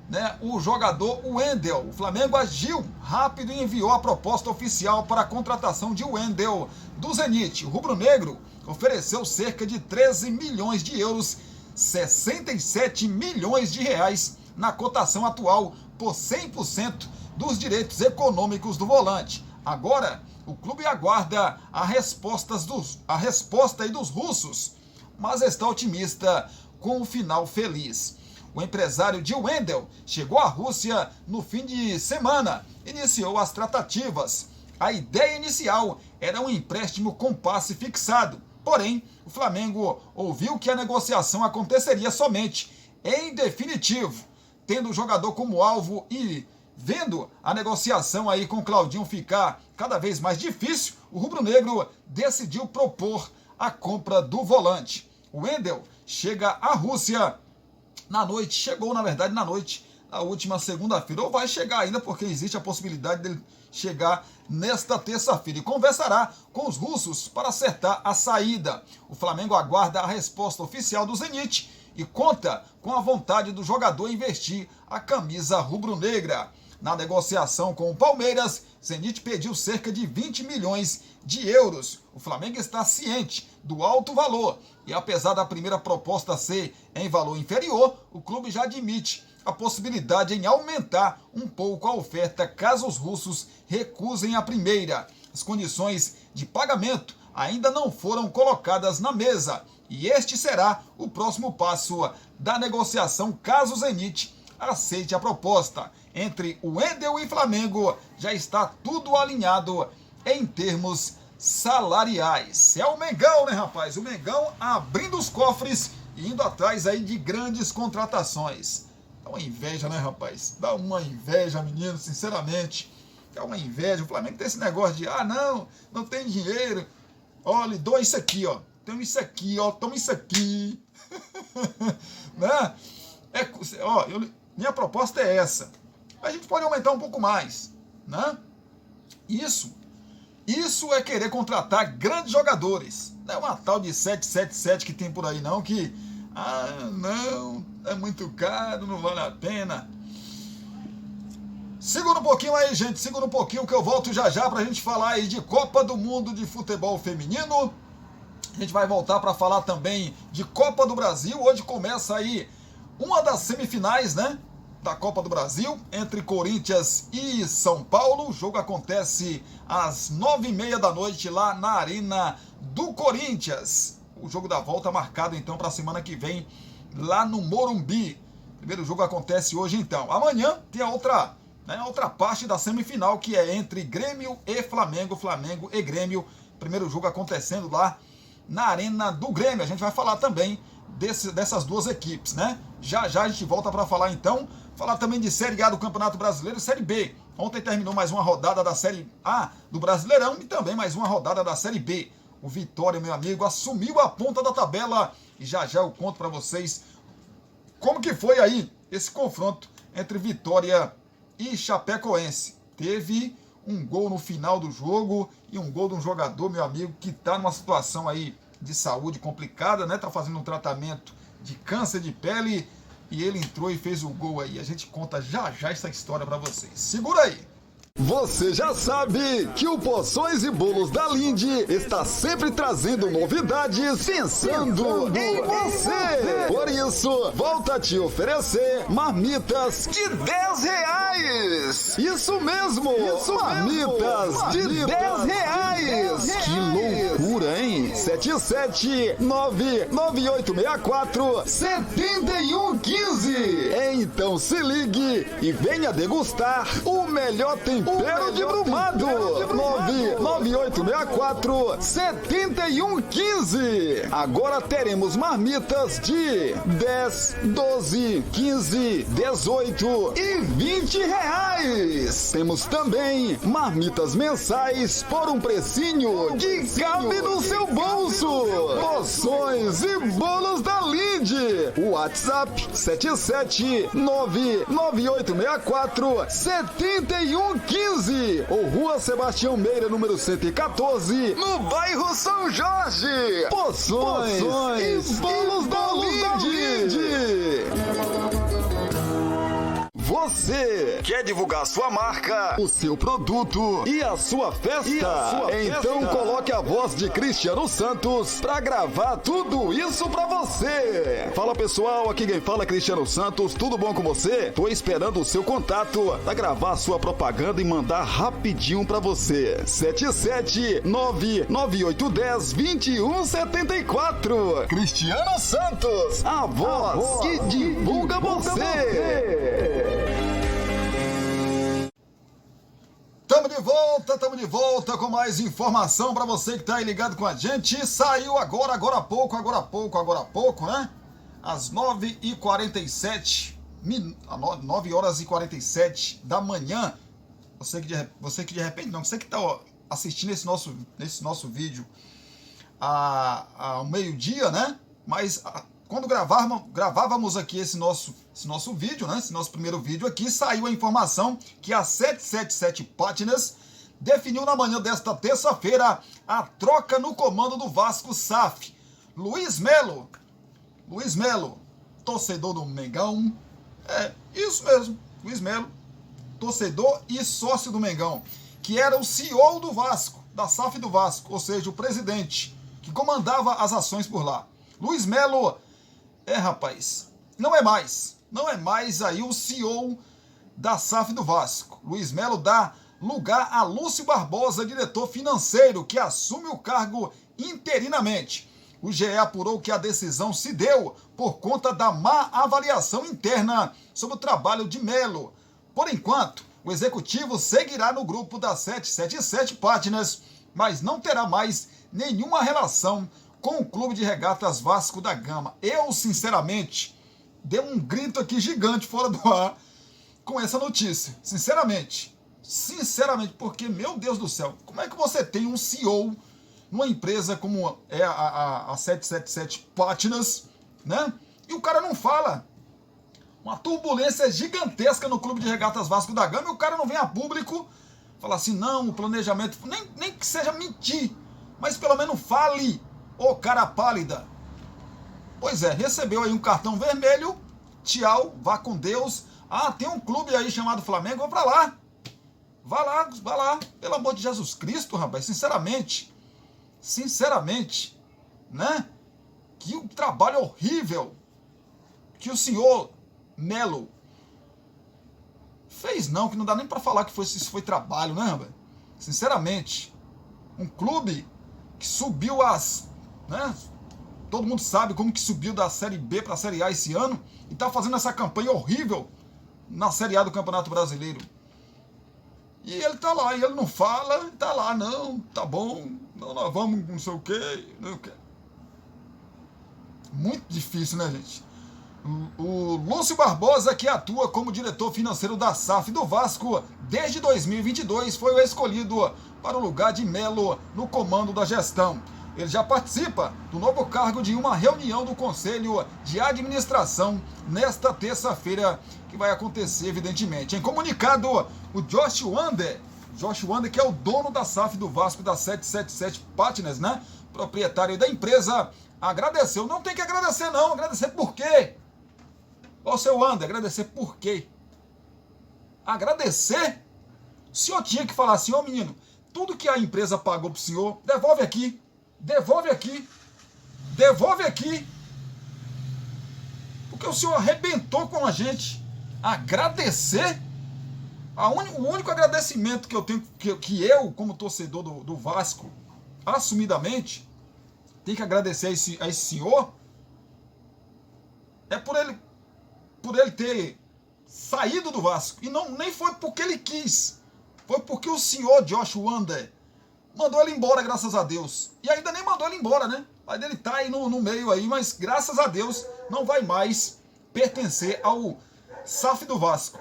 né, o jogador Wendel. O Flamengo agiu rápido e enviou a proposta oficial para a contratação de Wendel do Zenit. O rubro-negro ofereceu cerca de 13 milhões de euros, 67 milhões de reais na cotação atual por 100% dos direitos econômicos do volante. Agora, o clube aguarda a resposta dos russos, mas está otimista com o final feliz. O empresário de Wendel chegou à Rússia no fim de semana, iniciou as tratativas. A ideia inicial era um empréstimo com passe fixado, porém, o Flamengo ouviu que a negociação aconteceria somente em definitivo, tendo o jogador como alvo e vendo a negociação aí com Claudinho ficar cada vez mais difícil, o rubro-negro decidiu propor a compra do volante. O Wendel chega à Rússia chegou na noite da última segunda-feira, ou vai chegar ainda, porque existe a possibilidade dele chegar nesta terça-feira, e conversará com os russos para acertar a saída. O Flamengo aguarda a resposta oficial do Zenit e conta com a vontade do jogador investir a camisa rubro-negra. Na negociação com o Palmeiras, Zenit pediu cerca de 20 milhões de euros. O Flamengo está ciente do alto valor e, apesar da primeira proposta ser em valor inferior, o clube já admite a possibilidade em aumentar um pouco a oferta caso os russos recusem a primeira. As condições de pagamento ainda não foram colocadas na mesa e este será o próximo passo da negociação caso o Zenit aceite a proposta. Entre o Wendel e Flamengo já está tudo alinhado em termos salariais. É o Mengão, né, rapaz? O Mengão abrindo os cofres e indo atrás aí de grandes contratações. Dá uma inveja, né, rapaz? Dá uma inveja, menino, sinceramente. Dá uma inveja. O Flamengo tem esse negócio de, não tem dinheiro. Olha, dou isso aqui, ó. Tem isso aqui, ó. Toma isso aqui. Né? Minha proposta é essa. A gente pode aumentar um pouco mais, né? Isso é querer contratar grandes jogadores. Não é uma tal de 777 que tem por aí, não, que não, é muito caro, não vale a pena. Segura um pouquinho aí, gente, segura um pouquinho que eu volto já pra gente falar aí de Copa do Mundo de Futebol Feminino. A gente vai voltar para falar também de Copa do Brasil. Hoje começa aí uma das semifinais, né, da Copa do Brasil, entre Corinthians e São Paulo. O jogo acontece às 9h30 da noite lá na Arena do Corinthians. O jogo da volta marcado então para a semana que vem lá no Morumbi. O primeiro jogo acontece hoje então. Amanhã tem a outra parte da semifinal, que é entre Grêmio e Flamengo, Flamengo e Grêmio. Primeiro jogo acontecendo lá na Arena do Grêmio. A gente vai falar também dessas duas equipes, né? Já a gente volta para falar então, falar também de Série A do Campeonato Brasileiro e Série B. Ontem terminou mais uma rodada da Série A do Brasileirão e também mais uma rodada da Série B. O Vitória, meu amigo, assumiu a ponta da tabela e já eu conto para vocês como que foi aí esse confronto entre Vitória e Chapecoense. Teve um gol no final do jogo e um gol de um jogador, meu amigo, que está numa situação aí de saúde complicada, né? Tá fazendo um tratamento de câncer de pele e ele entrou e fez o gol aí. A gente conta já essa história para vocês. Segura aí! Você já sabe que o Poções e Bolos da Lindy está sempre trazendo novidades pensando em você. Por isso, volta a te oferecer marmitas de R$10. Isso mesmo, marmitas de R$10. Que loucura, hein? 77998647115. Então se ligue e venha degustar o melhor tempero de Brumado. 998647115. Agora teremos marmitas de 10, 12, 15, 18 e R$20. Temos também marmitas mensais por um precinho que cabe no seu bolso. Poções e Bolos da Lindy. WhatsApp 77998647115 ou Rua Sebastião Meira, número 114, no bairro São Jorge. Poções e Bolos da Lindy. Você quer divulgar sua marca, o seu produto e a sua festa? Então coloque a voz de Cristiano Santos para gravar tudo isso para você. Fala pessoal, aqui quem fala é Cristiano Santos, tudo bom com você? Tô esperando o seu contato para gravar sua propaganda e mandar rapidinho para você. 77998102174. Cristiano Santos, a voz que divulga você. Tamo de volta com mais informação para você que tá aí ligado com a gente. Saiu agora há pouco, né? Às 9h47, 9h47 da manhã. Você que de repente, não, você que tá assistindo esse nosso vídeo ao meio-dia, né? Mas quando gravávamos aqui esse nosso vídeo, né? Esse nosso primeiro vídeo aqui, saiu a informação que a 777 Partners definiu na manhã desta terça-feira a troca no comando do Vasco SAF. Luiz Melo, torcedor do Mengão, isso mesmo, Luiz Melo, torcedor e sócio do Mengão, que era o CEO do Vasco, da SAF do Vasco, ou seja, o presidente, que comandava as ações por lá. Luiz Melo, rapaz, não é mais aí o CEO da SAF do Vasco. Luiz Melo dá lugar a Lúcio Barbosa, diretor financeiro, que assume o cargo interinamente. O GE apurou que a decisão se deu por conta da má avaliação interna sobre o trabalho de Melo. Por enquanto, o executivo seguirá no grupo da 777 Partners, mas não terá mais nenhuma relação com o Clube de Regatas Vasco da Gama. Eu, sinceramente, deu um grito aqui gigante fora do ar com essa notícia, sinceramente, porque, meu Deus do céu, como é que você tem um CEO numa empresa como é a 777 Patinas, né? E o cara não fala. Uma turbulência gigantesca no Clube de Regatas Vasco da Gama e o cara não vem a público falar assim, não, o planejamento, nem que seja mentir, mas pelo menos fale, ô cara pálida. Pois é, recebeu aí um cartão vermelho, tchau, vá com Deus. Ah, tem um clube aí chamado Flamengo, vou pra lá. Vá lá, pelo amor de Jesus Cristo, rapaz, sinceramente, né? Que o trabalho horrível que o senhor Melo fez, não, que não dá nem pra falar que isso foi trabalho, né, rapaz? Sinceramente, um clube que subiu né? Todo mundo sabe como que subiu da Série B pra Série A esse ano e tá fazendo essa campanha horrível na Série A do Campeonato Brasileiro. E ele tá lá, e ele não fala, tá lá, não, tá bom, não, nós vamos, não sei o quê, não sei o quê. Muito difícil, né, gente? O Lúcio Barbosa, que atua como diretor financeiro da SAF do Vasco desde 2022, foi o escolhido para o lugar de Melo no comando da gestão. Ele já participa do novo cargo de uma reunião do Conselho de Administração nesta terça-feira, que vai acontecer, evidentemente. Em comunicado, o Josh Wander, que é o dono da SAF do Vasco, da 777 Patinas, né? Proprietário da empresa, agradeceu. Não tem que agradecer, não. Agradecer por quê? Ô, seu Wander, agradecer por quê? Agradecer? O senhor tinha que falar assim, ô menino, tudo que a empresa pagou pro senhor, devolve aqui. Porque o senhor arrebentou com a gente. Agradecer? O único agradecimento que eu tenho, que eu, como torcedor do Vasco, assumidamente, tenho que agradecer a esse senhor, é por ele ter saído do Vasco. E nem foi porque ele quis. Foi porque o senhor Josh Wander mandou ele embora, graças a Deus. E ainda nem mandou ele embora, né? Aí ele tá aí no meio aí, mas graças a Deus não vai mais pertencer ao SAF do Vasco.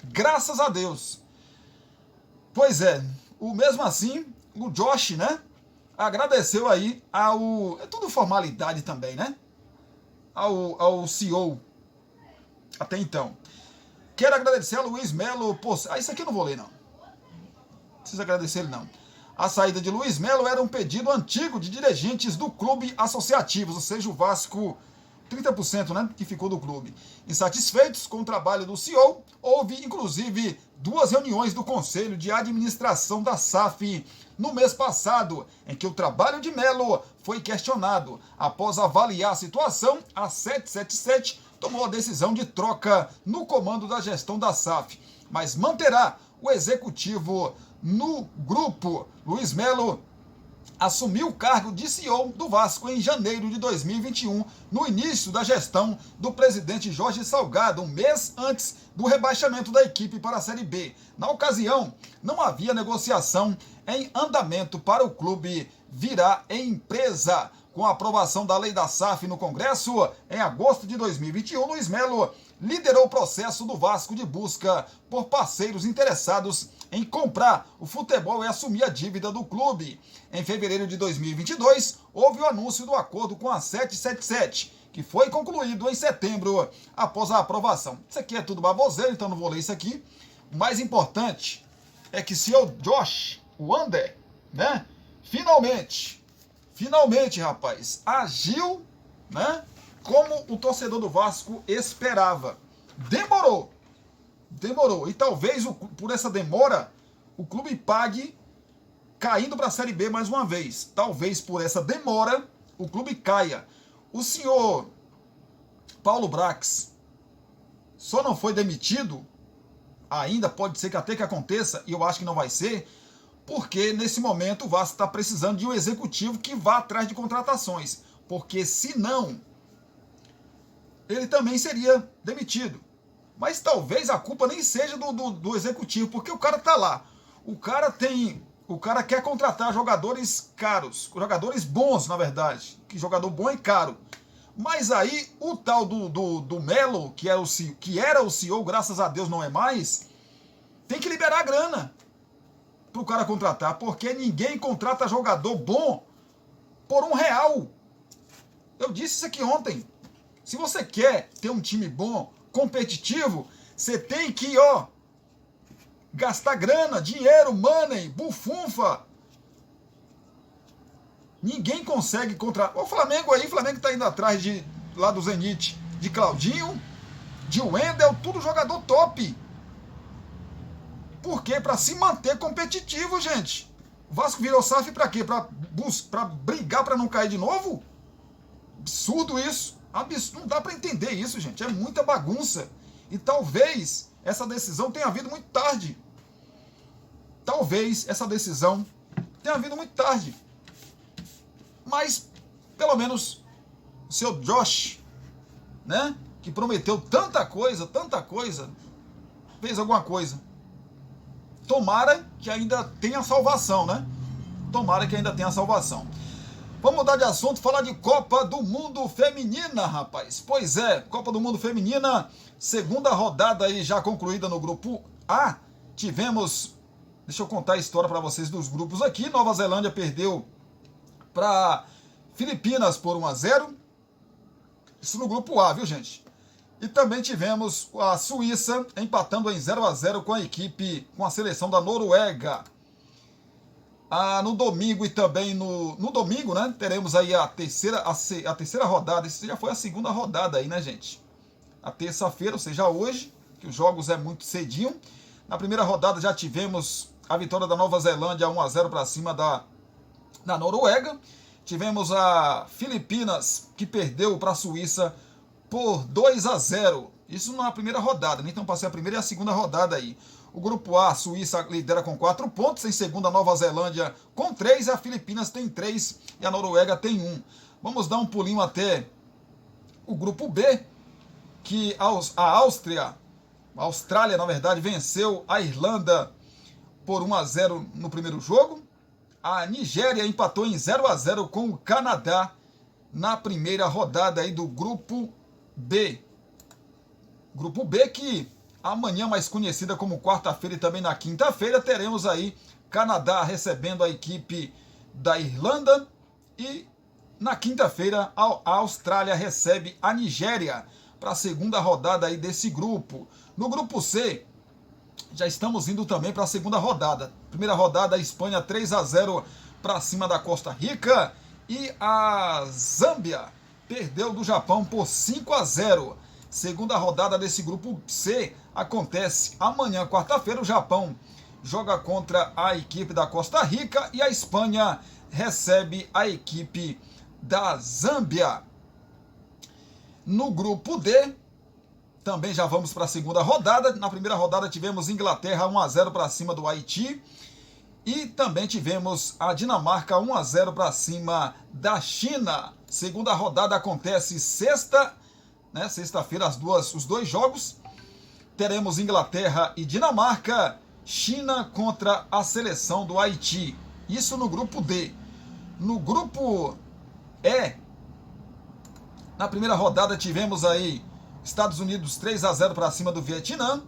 Graças a Deus. Pois é, mesmo assim, o Josh, né? Agradeceu aí é tudo formalidade também, né? Ao CEO. Até então. Quero agradecer a Luiz Melo. Isso aqui eu não vou ler, não. Não precisa agradecer ele, não. A saída de Luiz Melo era um pedido antigo de dirigentes do clube associativos, ou seja, o Vasco, 30%, né, que ficou do clube. Insatisfeitos com o trabalho do CEO, houve, inclusive, 2 reuniões do Conselho de Administração da SAF no mês passado, em que o trabalho de Melo foi questionado. Após avaliar a situação, a 777 tomou a decisão de troca no comando da gestão da SAF, mas manterá o executivo no grupo. Luiz Melo assumiu o cargo de CEO do Vasco em janeiro de 2021, no início da gestão do presidente Jorge Salgado, um mês antes do rebaixamento da equipe para a Série B. Na ocasião, não havia negociação em andamento para o clube virar empresa. Com a aprovação da lei da SAF no Congresso, em agosto de 2021, Luiz Melo liderou o processo do Vasco de busca por parceiros interessados em comprar o futebol e assumir a dívida do clube. Em fevereiro de 2022, houve o anúncio do acordo com a 777, que foi concluído em setembro após a aprovação. Isso aqui é tudo baboseiro, então não vou ler isso aqui. O mais importante é que se o Josh Wander, né, finalmente, rapaz, agiu, né, como o torcedor do Vasco esperava. Demorou. E talvez por essa demora o clube pague caindo para a Série B mais uma vez. Talvez por essa demora o clube caia. O senhor Paulo Brax só não foi demitido ainda, pode ser que até que aconteça, e eu acho que não vai ser, porque nesse momento o Vasco está precisando de um executivo que vá atrás de contratações, porque se não, ele também seria demitido. Mas talvez a culpa nem seja do executivo, porque o cara tá lá. O cara quer contratar jogadores caros, jogadores bons, na verdade, que jogador bom é caro. Mas aí o tal do Melo, que era o CEO, graças a Deus não é mais, tem que liberar a grana para o cara contratar, porque ninguém contrata jogador bom por R$1. Eu disse isso aqui ontem. Se você quer ter um time bom, competitivo, você tem que, gastar grana, dinheiro, money, bufunfa. Ninguém consegue contratar. O Flamengo tá indo atrás lá do Zenit, de Claudinho, de Wendel, tudo jogador top. Por quê? Para se manter competitivo, gente. O Vasco virou SAF para quê? Para brigar para não cair de novo? Absurdo isso. Não dá para entender isso, gente. É muita bagunça. E talvez essa decisão tenha vindo muito tarde. Mas, pelo menos, o seu Josh, né? Que prometeu tanta coisa, fez alguma coisa. Tomara que ainda tenha salvação, né? Vamos mudar de assunto, falar de Copa do Mundo Feminina, rapaz. Pois é, Copa do Mundo Feminina, segunda rodada aí já concluída no grupo A. Tivemos, deixa eu contar a história para vocês dos grupos aqui. Nova Zelândia perdeu para Filipinas por 1-0. Isso no grupo A, viu, gente? E também tivemos a Suíça empatando em 0-0 com a seleção da Noruega. No domingo e também no domingo, né? Teremos aí a terceira rodada. Isso já foi a segunda rodada aí, né, gente? A terça-feira, ou seja, hoje, que os jogos é muito cedinho. Na primeira rodada já tivemos a vitória da Nova Zelândia 1-0 para cima da Noruega. Tivemos a Filipinas, que perdeu para a Suíça por 2-0. Isso na primeira rodada, né? Então passei a primeira e a segunda rodada aí. O grupo A, a Suíça lidera com 4 pontos, em segunda a Nova Zelândia com 3, a Filipinas tem 3 e a Noruega tem 1. Vamos dar um pulinho até o grupo B, que a Austrália, na verdade, venceu a Irlanda por 1-0 no primeiro jogo. A Nigéria empatou em 0-0 com o Canadá na primeira rodada aí do grupo B. Grupo B que amanhã, mais conhecida como quarta-feira e também na quinta-feira, teremos aí Canadá recebendo a equipe da Irlanda e na quinta-feira a Austrália recebe a Nigéria para a segunda rodada aí desse grupo. No grupo C, já estamos indo também para a segunda rodada. Primeira rodada, a Espanha 3-0 para cima da Costa Rica e a Zâmbia perdeu do Japão por 5-0. Segunda rodada desse grupo C acontece amanhã, quarta-feira. O Japão joga contra a equipe da Costa Rica e a Espanha recebe a equipe da Zâmbia. No grupo D, também já vamos para a segunda rodada. Na primeira rodada tivemos Inglaterra 1-0 para cima do Haiti. E também tivemos a Dinamarca 1-0 para cima da China. Segunda rodada acontece sexta-feira, os dois jogos. Teremos Inglaterra e Dinamarca, China contra a seleção do Haiti. Isso no grupo D. No grupo E, na primeira rodada tivemos aí Estados Unidos 3-0 para cima do Vietnã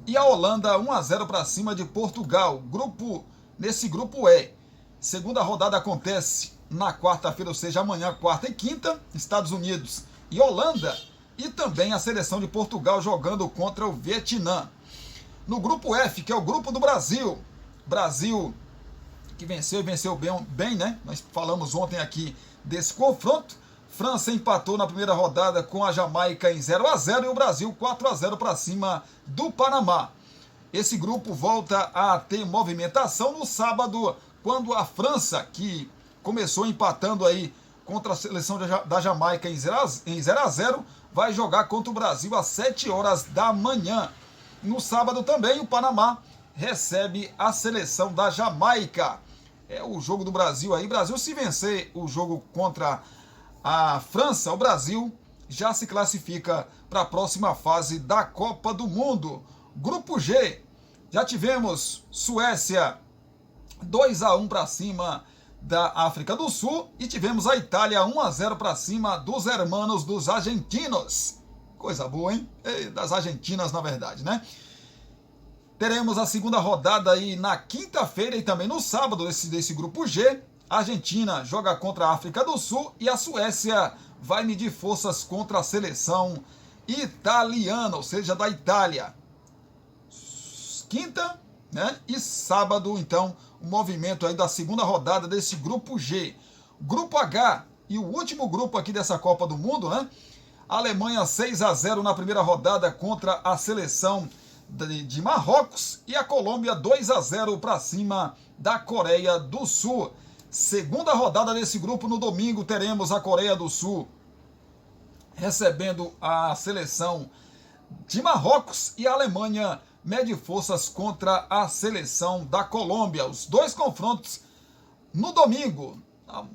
e a Holanda 1-0 para cima de Portugal. Nesse grupo E. Segunda rodada acontece na quarta-feira, ou seja, amanhã, quarta e quinta, Estados Unidos e Holanda, e também a seleção de Portugal jogando contra o Vietnã. No grupo F, que é o grupo do Brasil, Brasil que venceu bem, né? Nós falamos ontem aqui desse confronto. França empatou na primeira rodada com a Jamaica em 0-0 e o Brasil 4-0 para cima do Panamá. Esse grupo volta a ter movimentação no sábado, quando a França, que começou empatando aí contra a seleção da Jamaica em 0-0, vai jogar contra o Brasil às 7 horas da manhã. No sábado também o Panamá recebe a seleção da Jamaica. É o jogo do Brasil aí. Brasil, se vencer o jogo contra a França, o Brasil já se classifica para a próxima fase da Copa do Mundo. Grupo G, já tivemos Suécia 2-1 para cima da África do Sul, e tivemos a Itália 1-0 para cima dos hermanos dos argentinos. Coisa boa, hein? Das argentinas, na verdade, né? Teremos a segunda rodada aí na quinta-feira e também no sábado desse grupo G. A Argentina joga contra a África do Sul e a Suécia vai medir forças contra a seleção italiana, ou seja, da Itália. Quinta, né? E sábado, então, o movimento aí da segunda rodada desse grupo G. Grupo H e o último grupo aqui dessa Copa do Mundo, né? A Alemanha 6-0 na primeira rodada contra a seleção de Marrocos e a Colômbia 2-0 para cima da Coreia do Sul. Segunda rodada desse grupo, no domingo teremos a Coreia do Sul recebendo a seleção de Marrocos e a Alemanha mede forças contra a seleção da Colômbia. Os dois confrontos no domingo,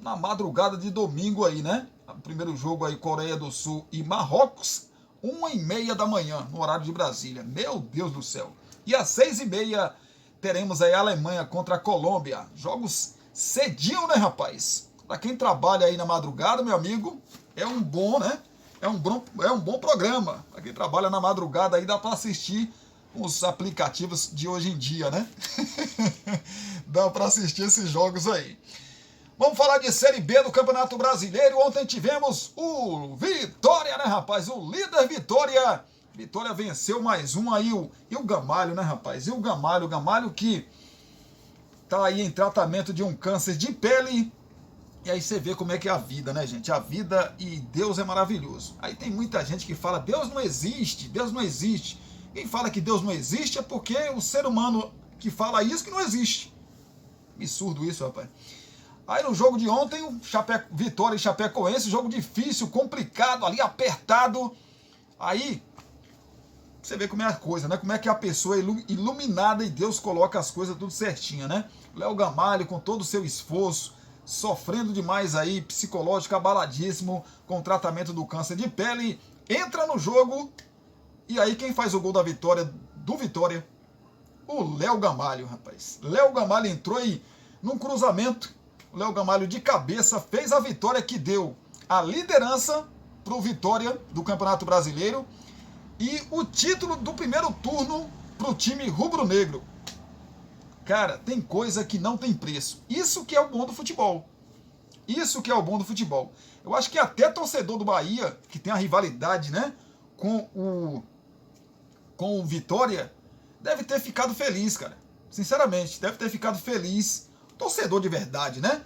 na madrugada de domingo aí, né? O primeiro jogo aí, Coreia do Sul e Marrocos, 1h30 da manhã, no horário de Brasília. Meu Deus do céu. E às 6h30 teremos aí a Alemanha contra a Colômbia. Jogos cedinho, né, rapaz? Para quem trabalha aí na madrugada, meu amigo, é um bom, né? É um bom programa. Para quem trabalha na madrugada aí, dá para assistir os aplicativos de hoje em dia, né? Dá para assistir esses jogos aí. Vamos falar de Série B do Campeonato Brasileiro. Ontem tivemos o Vitória, né, rapaz? O líder Vitória. Vitória venceu mais um aí. E o Gamalho, né, rapaz? E o Gamalho que tá aí em tratamento de um câncer de pele. E aí você vê como é que é a vida, né, gente? A vida e Deus é maravilhoso. Aí tem muita gente que fala, Deus não existe, Deus não existe. Quem fala que Deus não existe é porque o ser humano que fala isso que não existe. Absurdo isso, rapaz. Aí no jogo de ontem, o Vitória e Chapecoense, jogo difícil, complicado, ali apertado. Aí, você vê como é a coisa, né? Como é que a pessoa é iluminada e Deus coloca as coisas tudo certinho, né? Léo Gamalho, com todo o seu esforço, sofrendo demais aí, psicológico, abaladíssimo, com o tratamento do câncer de pele, entra no jogo, e aí quem faz o gol da vitória, do Vitória? O Léo Gamalho, rapaz. Léo Gamalho entrou aí num cruzamento, o Léo Gamalho de cabeça fez a vitória que deu a liderança para o Vitória do Campeonato Brasileiro e o título do primeiro turno para o time rubro-negro. Cara, tem coisa que não tem preço. Isso que é o bom do futebol. Isso que é o bom do futebol. Eu acho que até torcedor do Bahia, que tem a rivalidade, né, com o Vitória, deve ter ficado feliz, cara. Sinceramente, deve ter ficado feliz. Torcedor de verdade, né?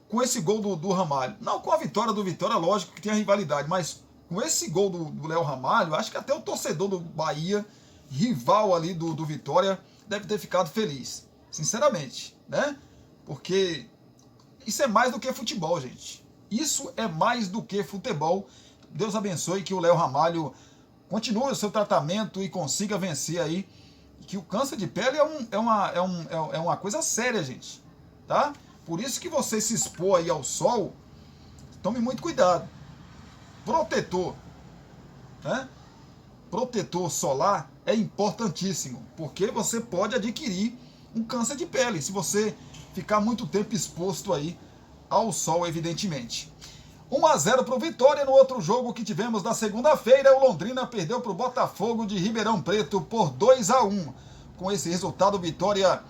Com esse gol do Ramalho. Não com a vitória do Vitória, lógico que tem a rivalidade, mas com esse gol do Léo Ramalho, acho que até o torcedor do Bahia, rival ali do Vitória, deve ter ficado feliz. Sinceramente, né? Porque isso é mais do que futebol, gente. Isso é mais do que futebol. Deus abençoe que o Léo Ramalho continue o seu tratamento e consiga vencer aí. Que o câncer de pele é uma coisa séria, gente. Tá? Por isso que você se expor aí ao sol, tome muito cuidado. Protetor, né? Protetor solar é importantíssimo, porque você pode adquirir um câncer de pele, se você ficar muito tempo exposto aí ao sol, evidentemente. 1-0 para o Vitória. No outro jogo que tivemos na segunda-feira, o Londrina perdeu para o Botafogo de Ribeirão Preto por 2-1. Com esse resultado, o Vitória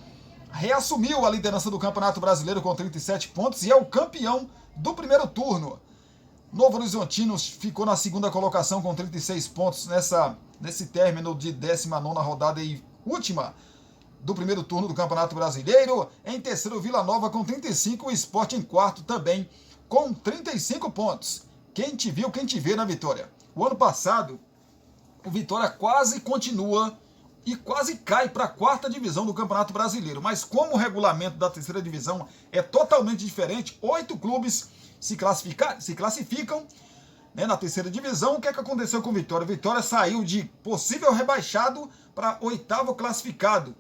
reassumiu a liderança do Campeonato Brasileiro com 37 pontos e é o campeão do primeiro turno. Novo Horizontino ficou na segunda colocação com 36 pontos nesse término de 19ª rodada e última do primeiro turno do Campeonato Brasileiro. Em terceiro, Vila Nova com 35, o Sport em quarto também com 35 pontos. Quem te viu, quem te vê na Vitória. O ano passado, o Vitória quase continua e quase cai para a quarta divisão do Campeonato Brasileiro. Mas como o regulamento da terceira divisão é totalmente diferente, 8 clubes se classificam, né, na terceira divisão. O que é que aconteceu com o Vitória? O Vitória saiu de possível rebaixado para 8º classificado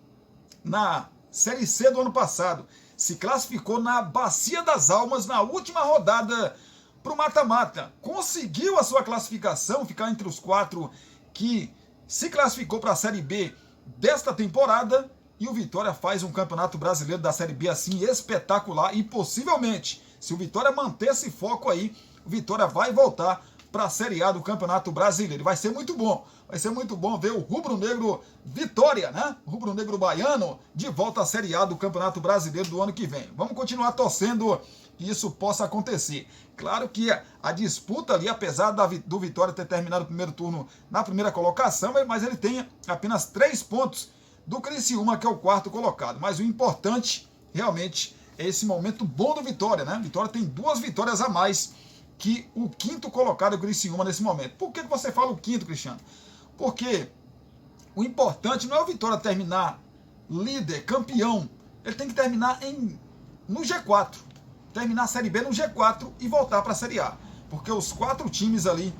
na Série C do ano passado. Se classificou na Bacia das Almas na última rodada para o mata-mata. Conseguiu a sua classificação, ficar entre os 4 que se classificou para a Série B desta temporada e o Vitória faz um campeonato brasileiro da Série B assim espetacular e possivelmente, se o Vitória manter esse foco aí, o Vitória vai voltar para a Série A do Campeonato Brasileiro. Vai ser muito bom ver o rubro-negro Vitória, né? O rubro-negro baiano de volta à Série A do Campeonato Brasileiro do ano que vem. Vamos continuar torcendo que isso possa acontecer. Claro que a disputa ali, apesar do Vitória ter terminado o primeiro turno na primeira colocação, mas ele tem apenas 3 pontos do Criciúma, que é o 4º colocado. Mas o importante, realmente, é esse momento bom do Vitória, né? Vitória tem 2 vitórias a mais que o 5º colocado, o Criciúma, nesse momento. Por que você fala o 5º, Cristiano? Porque o importante não é o Vitória terminar líder, campeão. Ele tem que terminar no G4. Terminar a Série B no G4 e voltar para a Série A. Porque os 4 times ali,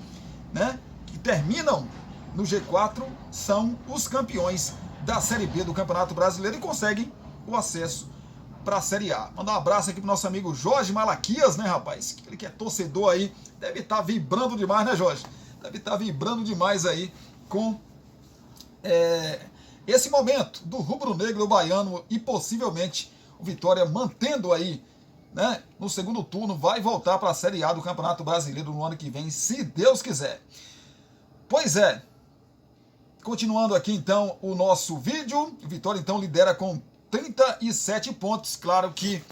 né, que terminam no G4 são os campeões da Série B do Campeonato Brasileiro e conseguem o acesso para a Série A. Mandar um abraço aqui pro nosso amigo Jorge Malaquias, né, rapaz? Ele que é torcedor aí, deve estar vibrando demais, né, Jorge? Deve estar vibrando demais aí com esse momento do rubro-negro baiano e possivelmente o Vitória mantendo aí, né, no segundo turno, vai voltar para a Série A do Campeonato Brasileiro no ano que vem, se Deus quiser. Pois é, continuando aqui então o nosso vídeo, o Vitória então lidera com 37 pontos. Claro que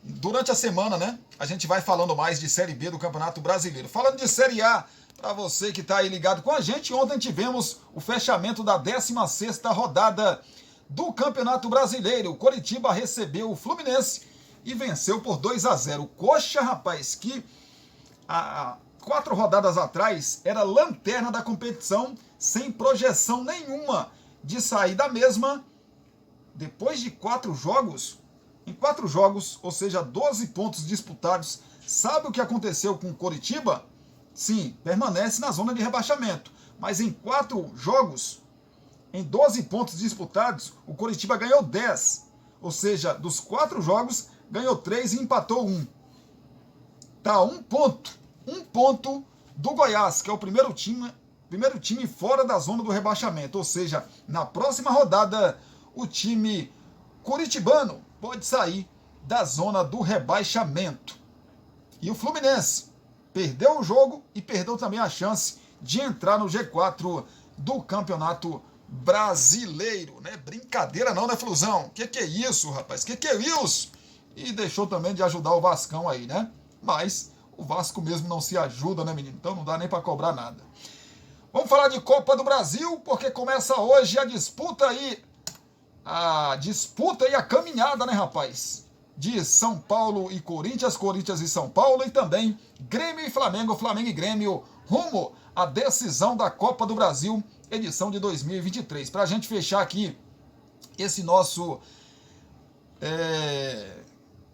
durante a semana, né, a gente vai falando mais de Série B do Campeonato Brasileiro. Falando de Série A, para você que está aí ligado com a gente, ontem tivemos o fechamento da 16ª rodada do Campeonato Brasileiro. O Coritiba recebeu o Fluminense e venceu por 2-0. Coxa, rapaz, que há 4 rodadas atrás era lanterna da competição, sem projeção nenhuma de sair da mesma. Depois de 4 jogos, em 4 jogos, ou seja, 12 pontos disputados, sabe o que aconteceu com o Coritiba? Sim, permanece na zona de rebaixamento. Mas em 4 jogos, em 12 pontos disputados, o Coritiba ganhou 10. Ou seja, dos 4 jogos, ganhou 3 e empatou 1. Tá 1 ponto do Goiás, que é o primeiro time fora da zona do rebaixamento. Ou seja, na próxima rodada, o time curitibano pode sair da zona do rebaixamento. E o Fluminense perdeu o jogo e perdeu também a chance de entrar no G4 do Campeonato Brasileiro, né? Brincadeira não, né, Flusão? Que é isso, rapaz? Que é isso? E deixou também de ajudar o Vascão aí, né? Mas o Vasco mesmo não se ajuda, né, menino? Então não dá nem para cobrar nada. Vamos falar de Copa do Brasil, porque começa hoje a disputa e a caminhada, né, rapaz? De São Paulo e Corinthians, Corinthians e São Paulo, e também Grêmio e Flamengo, Flamengo e Grêmio, rumo à decisão da Copa do Brasil, edição de 2023. Para a gente fechar aqui esse nosso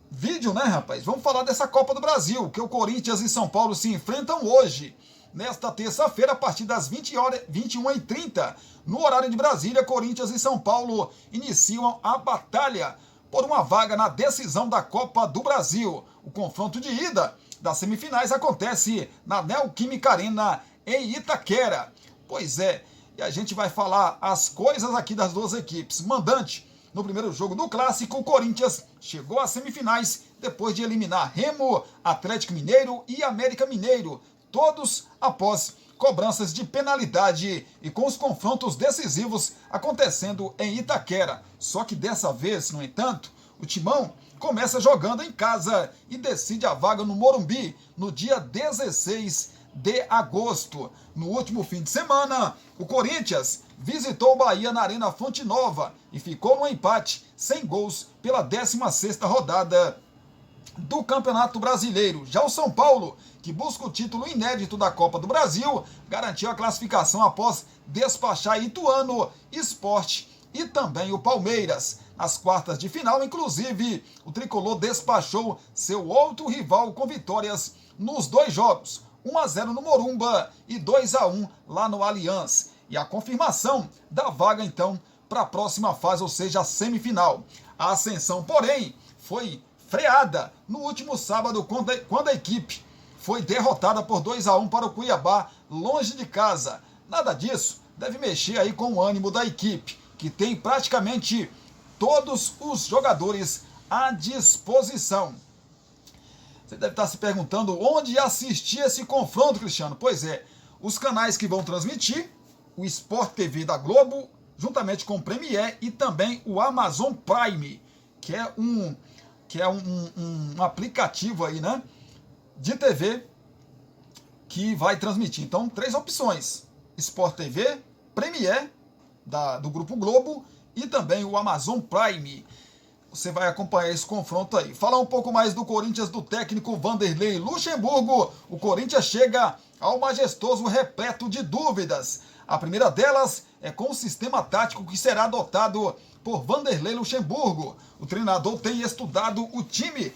vídeo, né, rapaz? Vamos falar dessa Copa do Brasil, que o Corinthians e São Paulo se enfrentam hoje, nesta terça-feira, a partir das 21h30, no horário de Brasília. Corinthians e São Paulo iniciam a batalha por uma vaga na decisão da Copa do Brasil. O confronto de ida das semifinais acontece na Neoquímica Arena, em Itaquera. Pois é, e a gente vai falar as coisas aqui das 2 equipes. Mandante, no primeiro jogo do Clássico, o Corinthians chegou às semifinais depois de eliminar Remo, Atlético Mineiro e América Mineiro, todos após cobranças de penalidade e com os confrontos decisivos acontecendo em Itaquera. Só que dessa vez, no entanto, o Timão começa jogando em casa e decide a vaga no Morumbi no dia 16 de agosto. No último fim de semana, o Corinthians visitou o Bahia na Arena Fonte Nova e ficou no empate sem gols pela 16ª rodada do Campeonato Brasileiro. Já o São Paulo, que busca o título inédito da Copa do Brasil, garantiu a classificação após despachar Ituano, Sport e também o Palmeiras. Nas quartas de final, inclusive, o tricolor despachou seu outro rival com vitórias nos 2 jogos, 1-0 no Morumba e 2-1 lá no Allianz. E a confirmação da vaga, então, para a próxima fase, ou seja, a semifinal. A ascensão, porém, foi freada no último sábado, quando a equipe foi derrotada por 2-1 para o Cuiabá, longe de casa. Nada disso deve mexer aí com o ânimo da equipe, que tem praticamente todos os jogadores à disposição. Você deve estar se perguntando onde assistir esse confronto, Cristiano. Pois é, os canais que vão transmitir, o Sport TV da Globo, juntamente com o Premiere e também o Amazon Prime, que é um aplicativo aí, né, de TV que vai transmitir. Então, 3 opções: Sport TV, Premiere do Grupo Globo e também o Amazon Prime. Você vai acompanhar esse confronto aí. Falar um pouco mais do Corinthians, do técnico Vanderlei Luxemburgo. O Corinthians chega ao majestoso repleto de dúvidas. A primeira delas é com o sistema tático que será adotado por Vanderlei Luxemburgo. O treinador tem estudado o time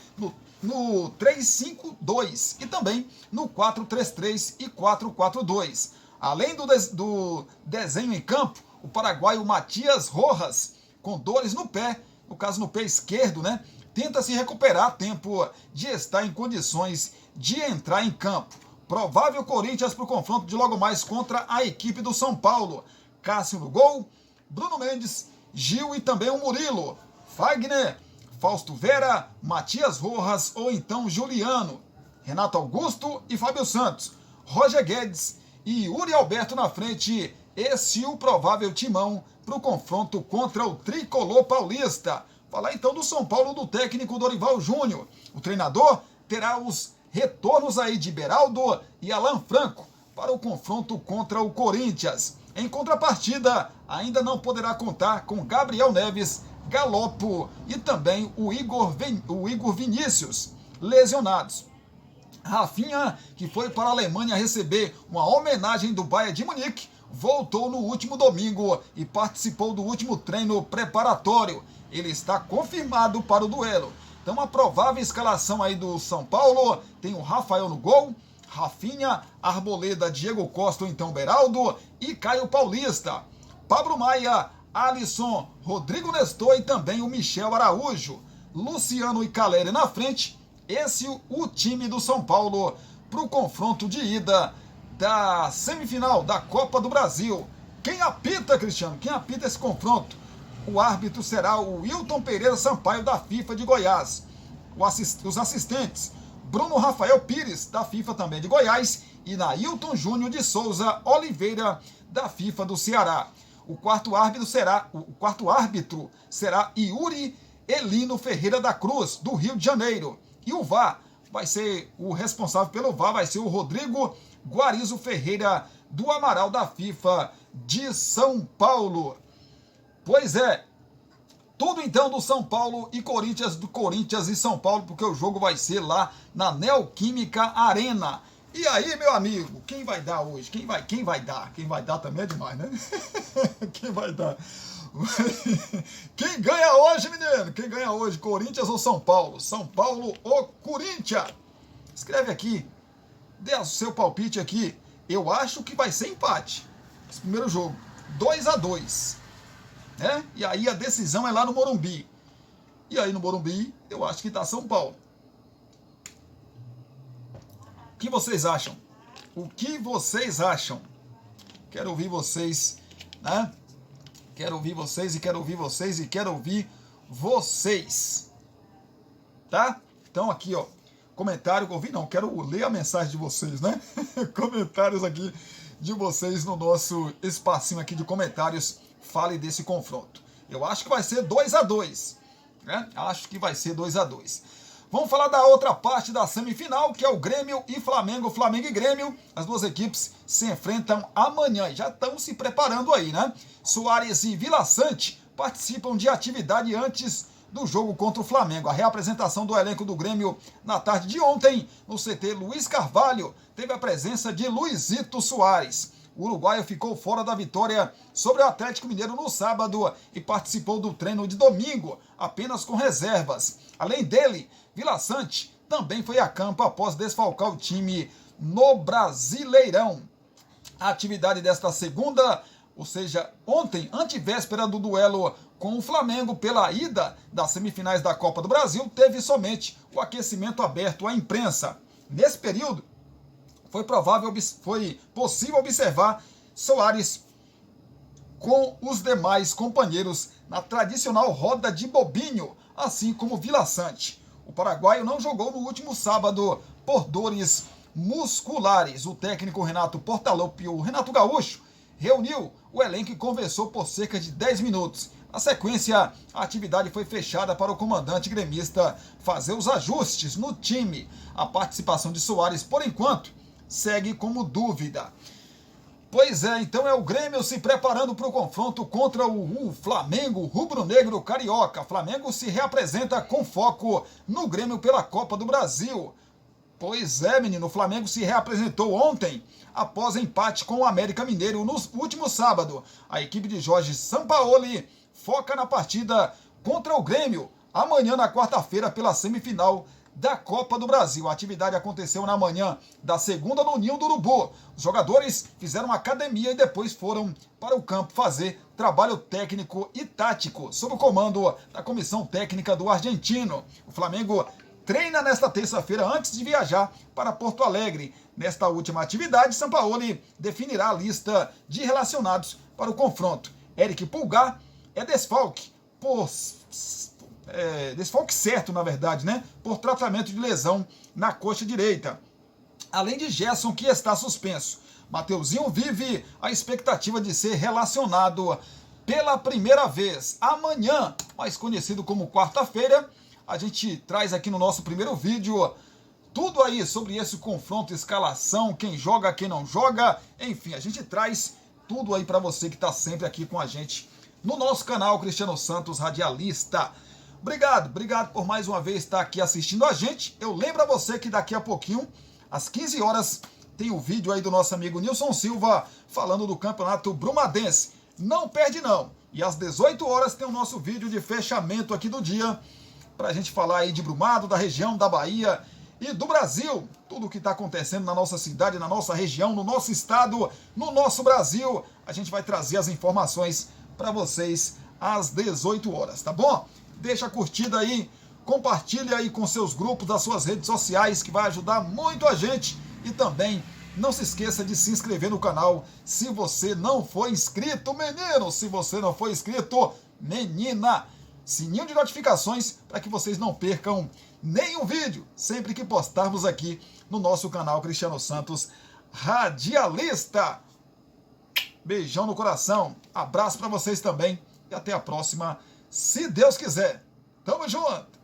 no 3-5-2 e também no 4-3-3 e 4-4-2. Além do desenho em campo, o paraguaio Matias Rojas, com dores no pé, no caso no pé esquerdo, né, tenta se recuperar a tempo de estar em condições de entrar em campo. Provável Corinthians para o confronto de logo mais contra a equipe do São Paulo. Cássio no gol, Bruno Mendes, Gil e também o Murilo, Fagner, Fausto Vera, Matias Rojas ou então Juliano, Renato Augusto e Fábio Santos, Roger Guedes e Yuri Alberto na frente. Esse é o provável timão para o confronto contra o tricolor paulista. Falar então do São Paulo, do técnico Dorival Júnior. O treinador terá os retornos aí de Beraldo e Alan Franco para o confronto contra o Corinthians. Em contrapartida, ainda não poderá contar com Gabriel Neves, Galopo e também o Igor Vinícius, lesionados. Rafinha, que foi para a Alemanha receber uma homenagem do Bayern de Munique, voltou no último domingo e participou do último treino preparatório. Ele está confirmado para o duelo. Então a provável escalação aí do São Paulo tem o Rafael no gol, Rafinha, Arboleda, Diego Costa ou então Beraldo e Caio Paulista. Pablo Maia, Alisson, Rodrigo Nestor e também o Michel Araújo. Luciano e Caleri na frente. Esse é o time do São Paulo para o confronto de ida da semifinal da Copa do Brasil. Quem apita, Cristiano? Quem apita esse confronto? O árbitro será o Wilton Pereira Sampaio, da FIFA de Goiás. Os assistentes: Bruno Rafael Pires, da FIFA também de Goiás, e Nailton Júnior de Souza Oliveira, da FIFA do Ceará. O quarto árbitro será Yuri Elino Ferreira da Cruz, do Rio de Janeiro. E o VAR vai ser, o responsável pelo VAR vai ser o Rodrigo Guarizo Ferreira, do Amaral, da FIFA de São Paulo. Pois é, tudo então do São Paulo e Corinthians, do Corinthians e São Paulo, porque o jogo vai ser lá na Neoquímica Arena. E aí, meu amigo, quem vai dar hoje? Quem vai dar? Quem vai dar também é demais, né? Quem vai dar? Quem ganha hoje, menino? Quem ganha hoje, Corinthians ou São Paulo? São Paulo ou Corinthians? Escreve aqui, dê o seu palpite aqui. Eu acho que vai ser empate esse primeiro jogo, 2-2, né? E aí a decisão é lá no Morumbi. E aí no Morumbi eu acho que tá São Paulo. O que vocês acham? O que vocês acham? Quero ouvir vocês, né? Quero ouvir vocês e quero ouvir vocês e quero ouvir vocês. Tá? Então aqui, ó, comentário, quero ler a mensagem de vocês, né? Comentários aqui de vocês no nosso espacinho aqui de comentários. Fale desse confronto. Eu acho que vai ser 2-2, né? Acho que vai ser 2-2. Vamos falar da outra parte da semifinal, que é o Grêmio e Flamengo. Flamengo e Grêmio, as duas equipes se enfrentam amanhã e já estão se preparando aí, né? Soares e Vila Sante participam de atividade antes do jogo contra o Flamengo. A reapresentação do elenco do Grêmio na tarde de ontem, no CT Luiz Carvalho, teve a presença de Luizito Soares. O uruguaio ficou fora da vitória sobre o Atlético Mineiro no sábado e participou do treino de domingo, apenas com reservas. Além dele, Vila Sante também foi a campo após desfalcar o time no Brasileirão. A atividade desta segunda, ou seja, ontem, antevéspera do duelo com o Flamengo pela ida das semifinais da Copa do Brasil, teve somente o aquecimento aberto à imprensa. Nesse período, foi possível observar Soares com os demais companheiros na tradicional roda de bobinho, assim como Vila Sante. O paraguaio não jogou no último sábado por dores musculares. O técnico Renato Portaluppi, o Renato Gaúcho, reuniu o elenco e conversou por cerca de 10 minutos. Na sequência, a atividade foi fechada para o comandante gremista fazer os ajustes no time. A participação de Soares, por enquanto, segue como dúvida. Pois é, então é o Grêmio se preparando para o confronto contra o Flamengo rubro-negro carioca. Flamengo se reapresenta com foco no Grêmio pela Copa do Brasil. Pois é, menino, o Flamengo se reapresentou ontem após empate com o América Mineiro no último sábado. A equipe de Jorge Sampaoli foca na partida contra o Grêmio amanhã na quarta-feira pela semifinal da Copa do Brasil. A atividade aconteceu na manhã da segunda no Ninho do Urubu. Os jogadores fizeram academia e depois foram para o campo fazer trabalho técnico e tático sob o comando da comissão técnica do argentino. O Flamengo treina nesta terça-feira antes de viajar para Porto Alegre. Nesta última atividade, Sampaoli definirá a lista de relacionados para o confronto. Eric Pulgar é desfalque desfalque certo, na verdade, né? Por tratamento de lesão na coxa direita. Além de Gerson, que está suspenso. Mateuzinho vive a expectativa de ser relacionado pela primeira vez. Amanhã, mais conhecido como quarta-feira, a gente traz aqui no nosso primeiro vídeo tudo aí sobre esse confronto, escalação, quem joga, quem não joga. Enfim, a gente traz tudo aí para você que está sempre aqui com a gente no nosso canal Cristiano Santos Radialista. Obrigado por mais uma vez estar aqui assistindo a gente. Eu lembro a você que daqui a pouquinho, às 15 horas, tem o vídeo aí do nosso amigo Nilson Silva falando do Campeonato Brumadense. Não perde não. E às 18 horas tem o nosso vídeo de fechamento aqui do dia, para a gente falar aí de Brumado, da região da Bahia e do Brasil. Tudo o que está acontecendo na nossa cidade, na nossa região, no nosso estado, no nosso Brasil. A gente vai trazer as informações para vocês às 18 horas, tá bom? Deixa a curtida aí, compartilha aí com seus grupos, das suas redes sociais, que vai ajudar muito a gente. E também não se esqueça de se inscrever no canal se você não for inscrito, menino. Se você não for inscrito, menina. Sininho de notificações para que vocês não percam nenhum vídeo sempre que postarmos aqui no nosso canal Cristiano Santos Radialista. Beijão no coração, abraço para vocês também e até a próxima, se Deus quiser. Tamo junto!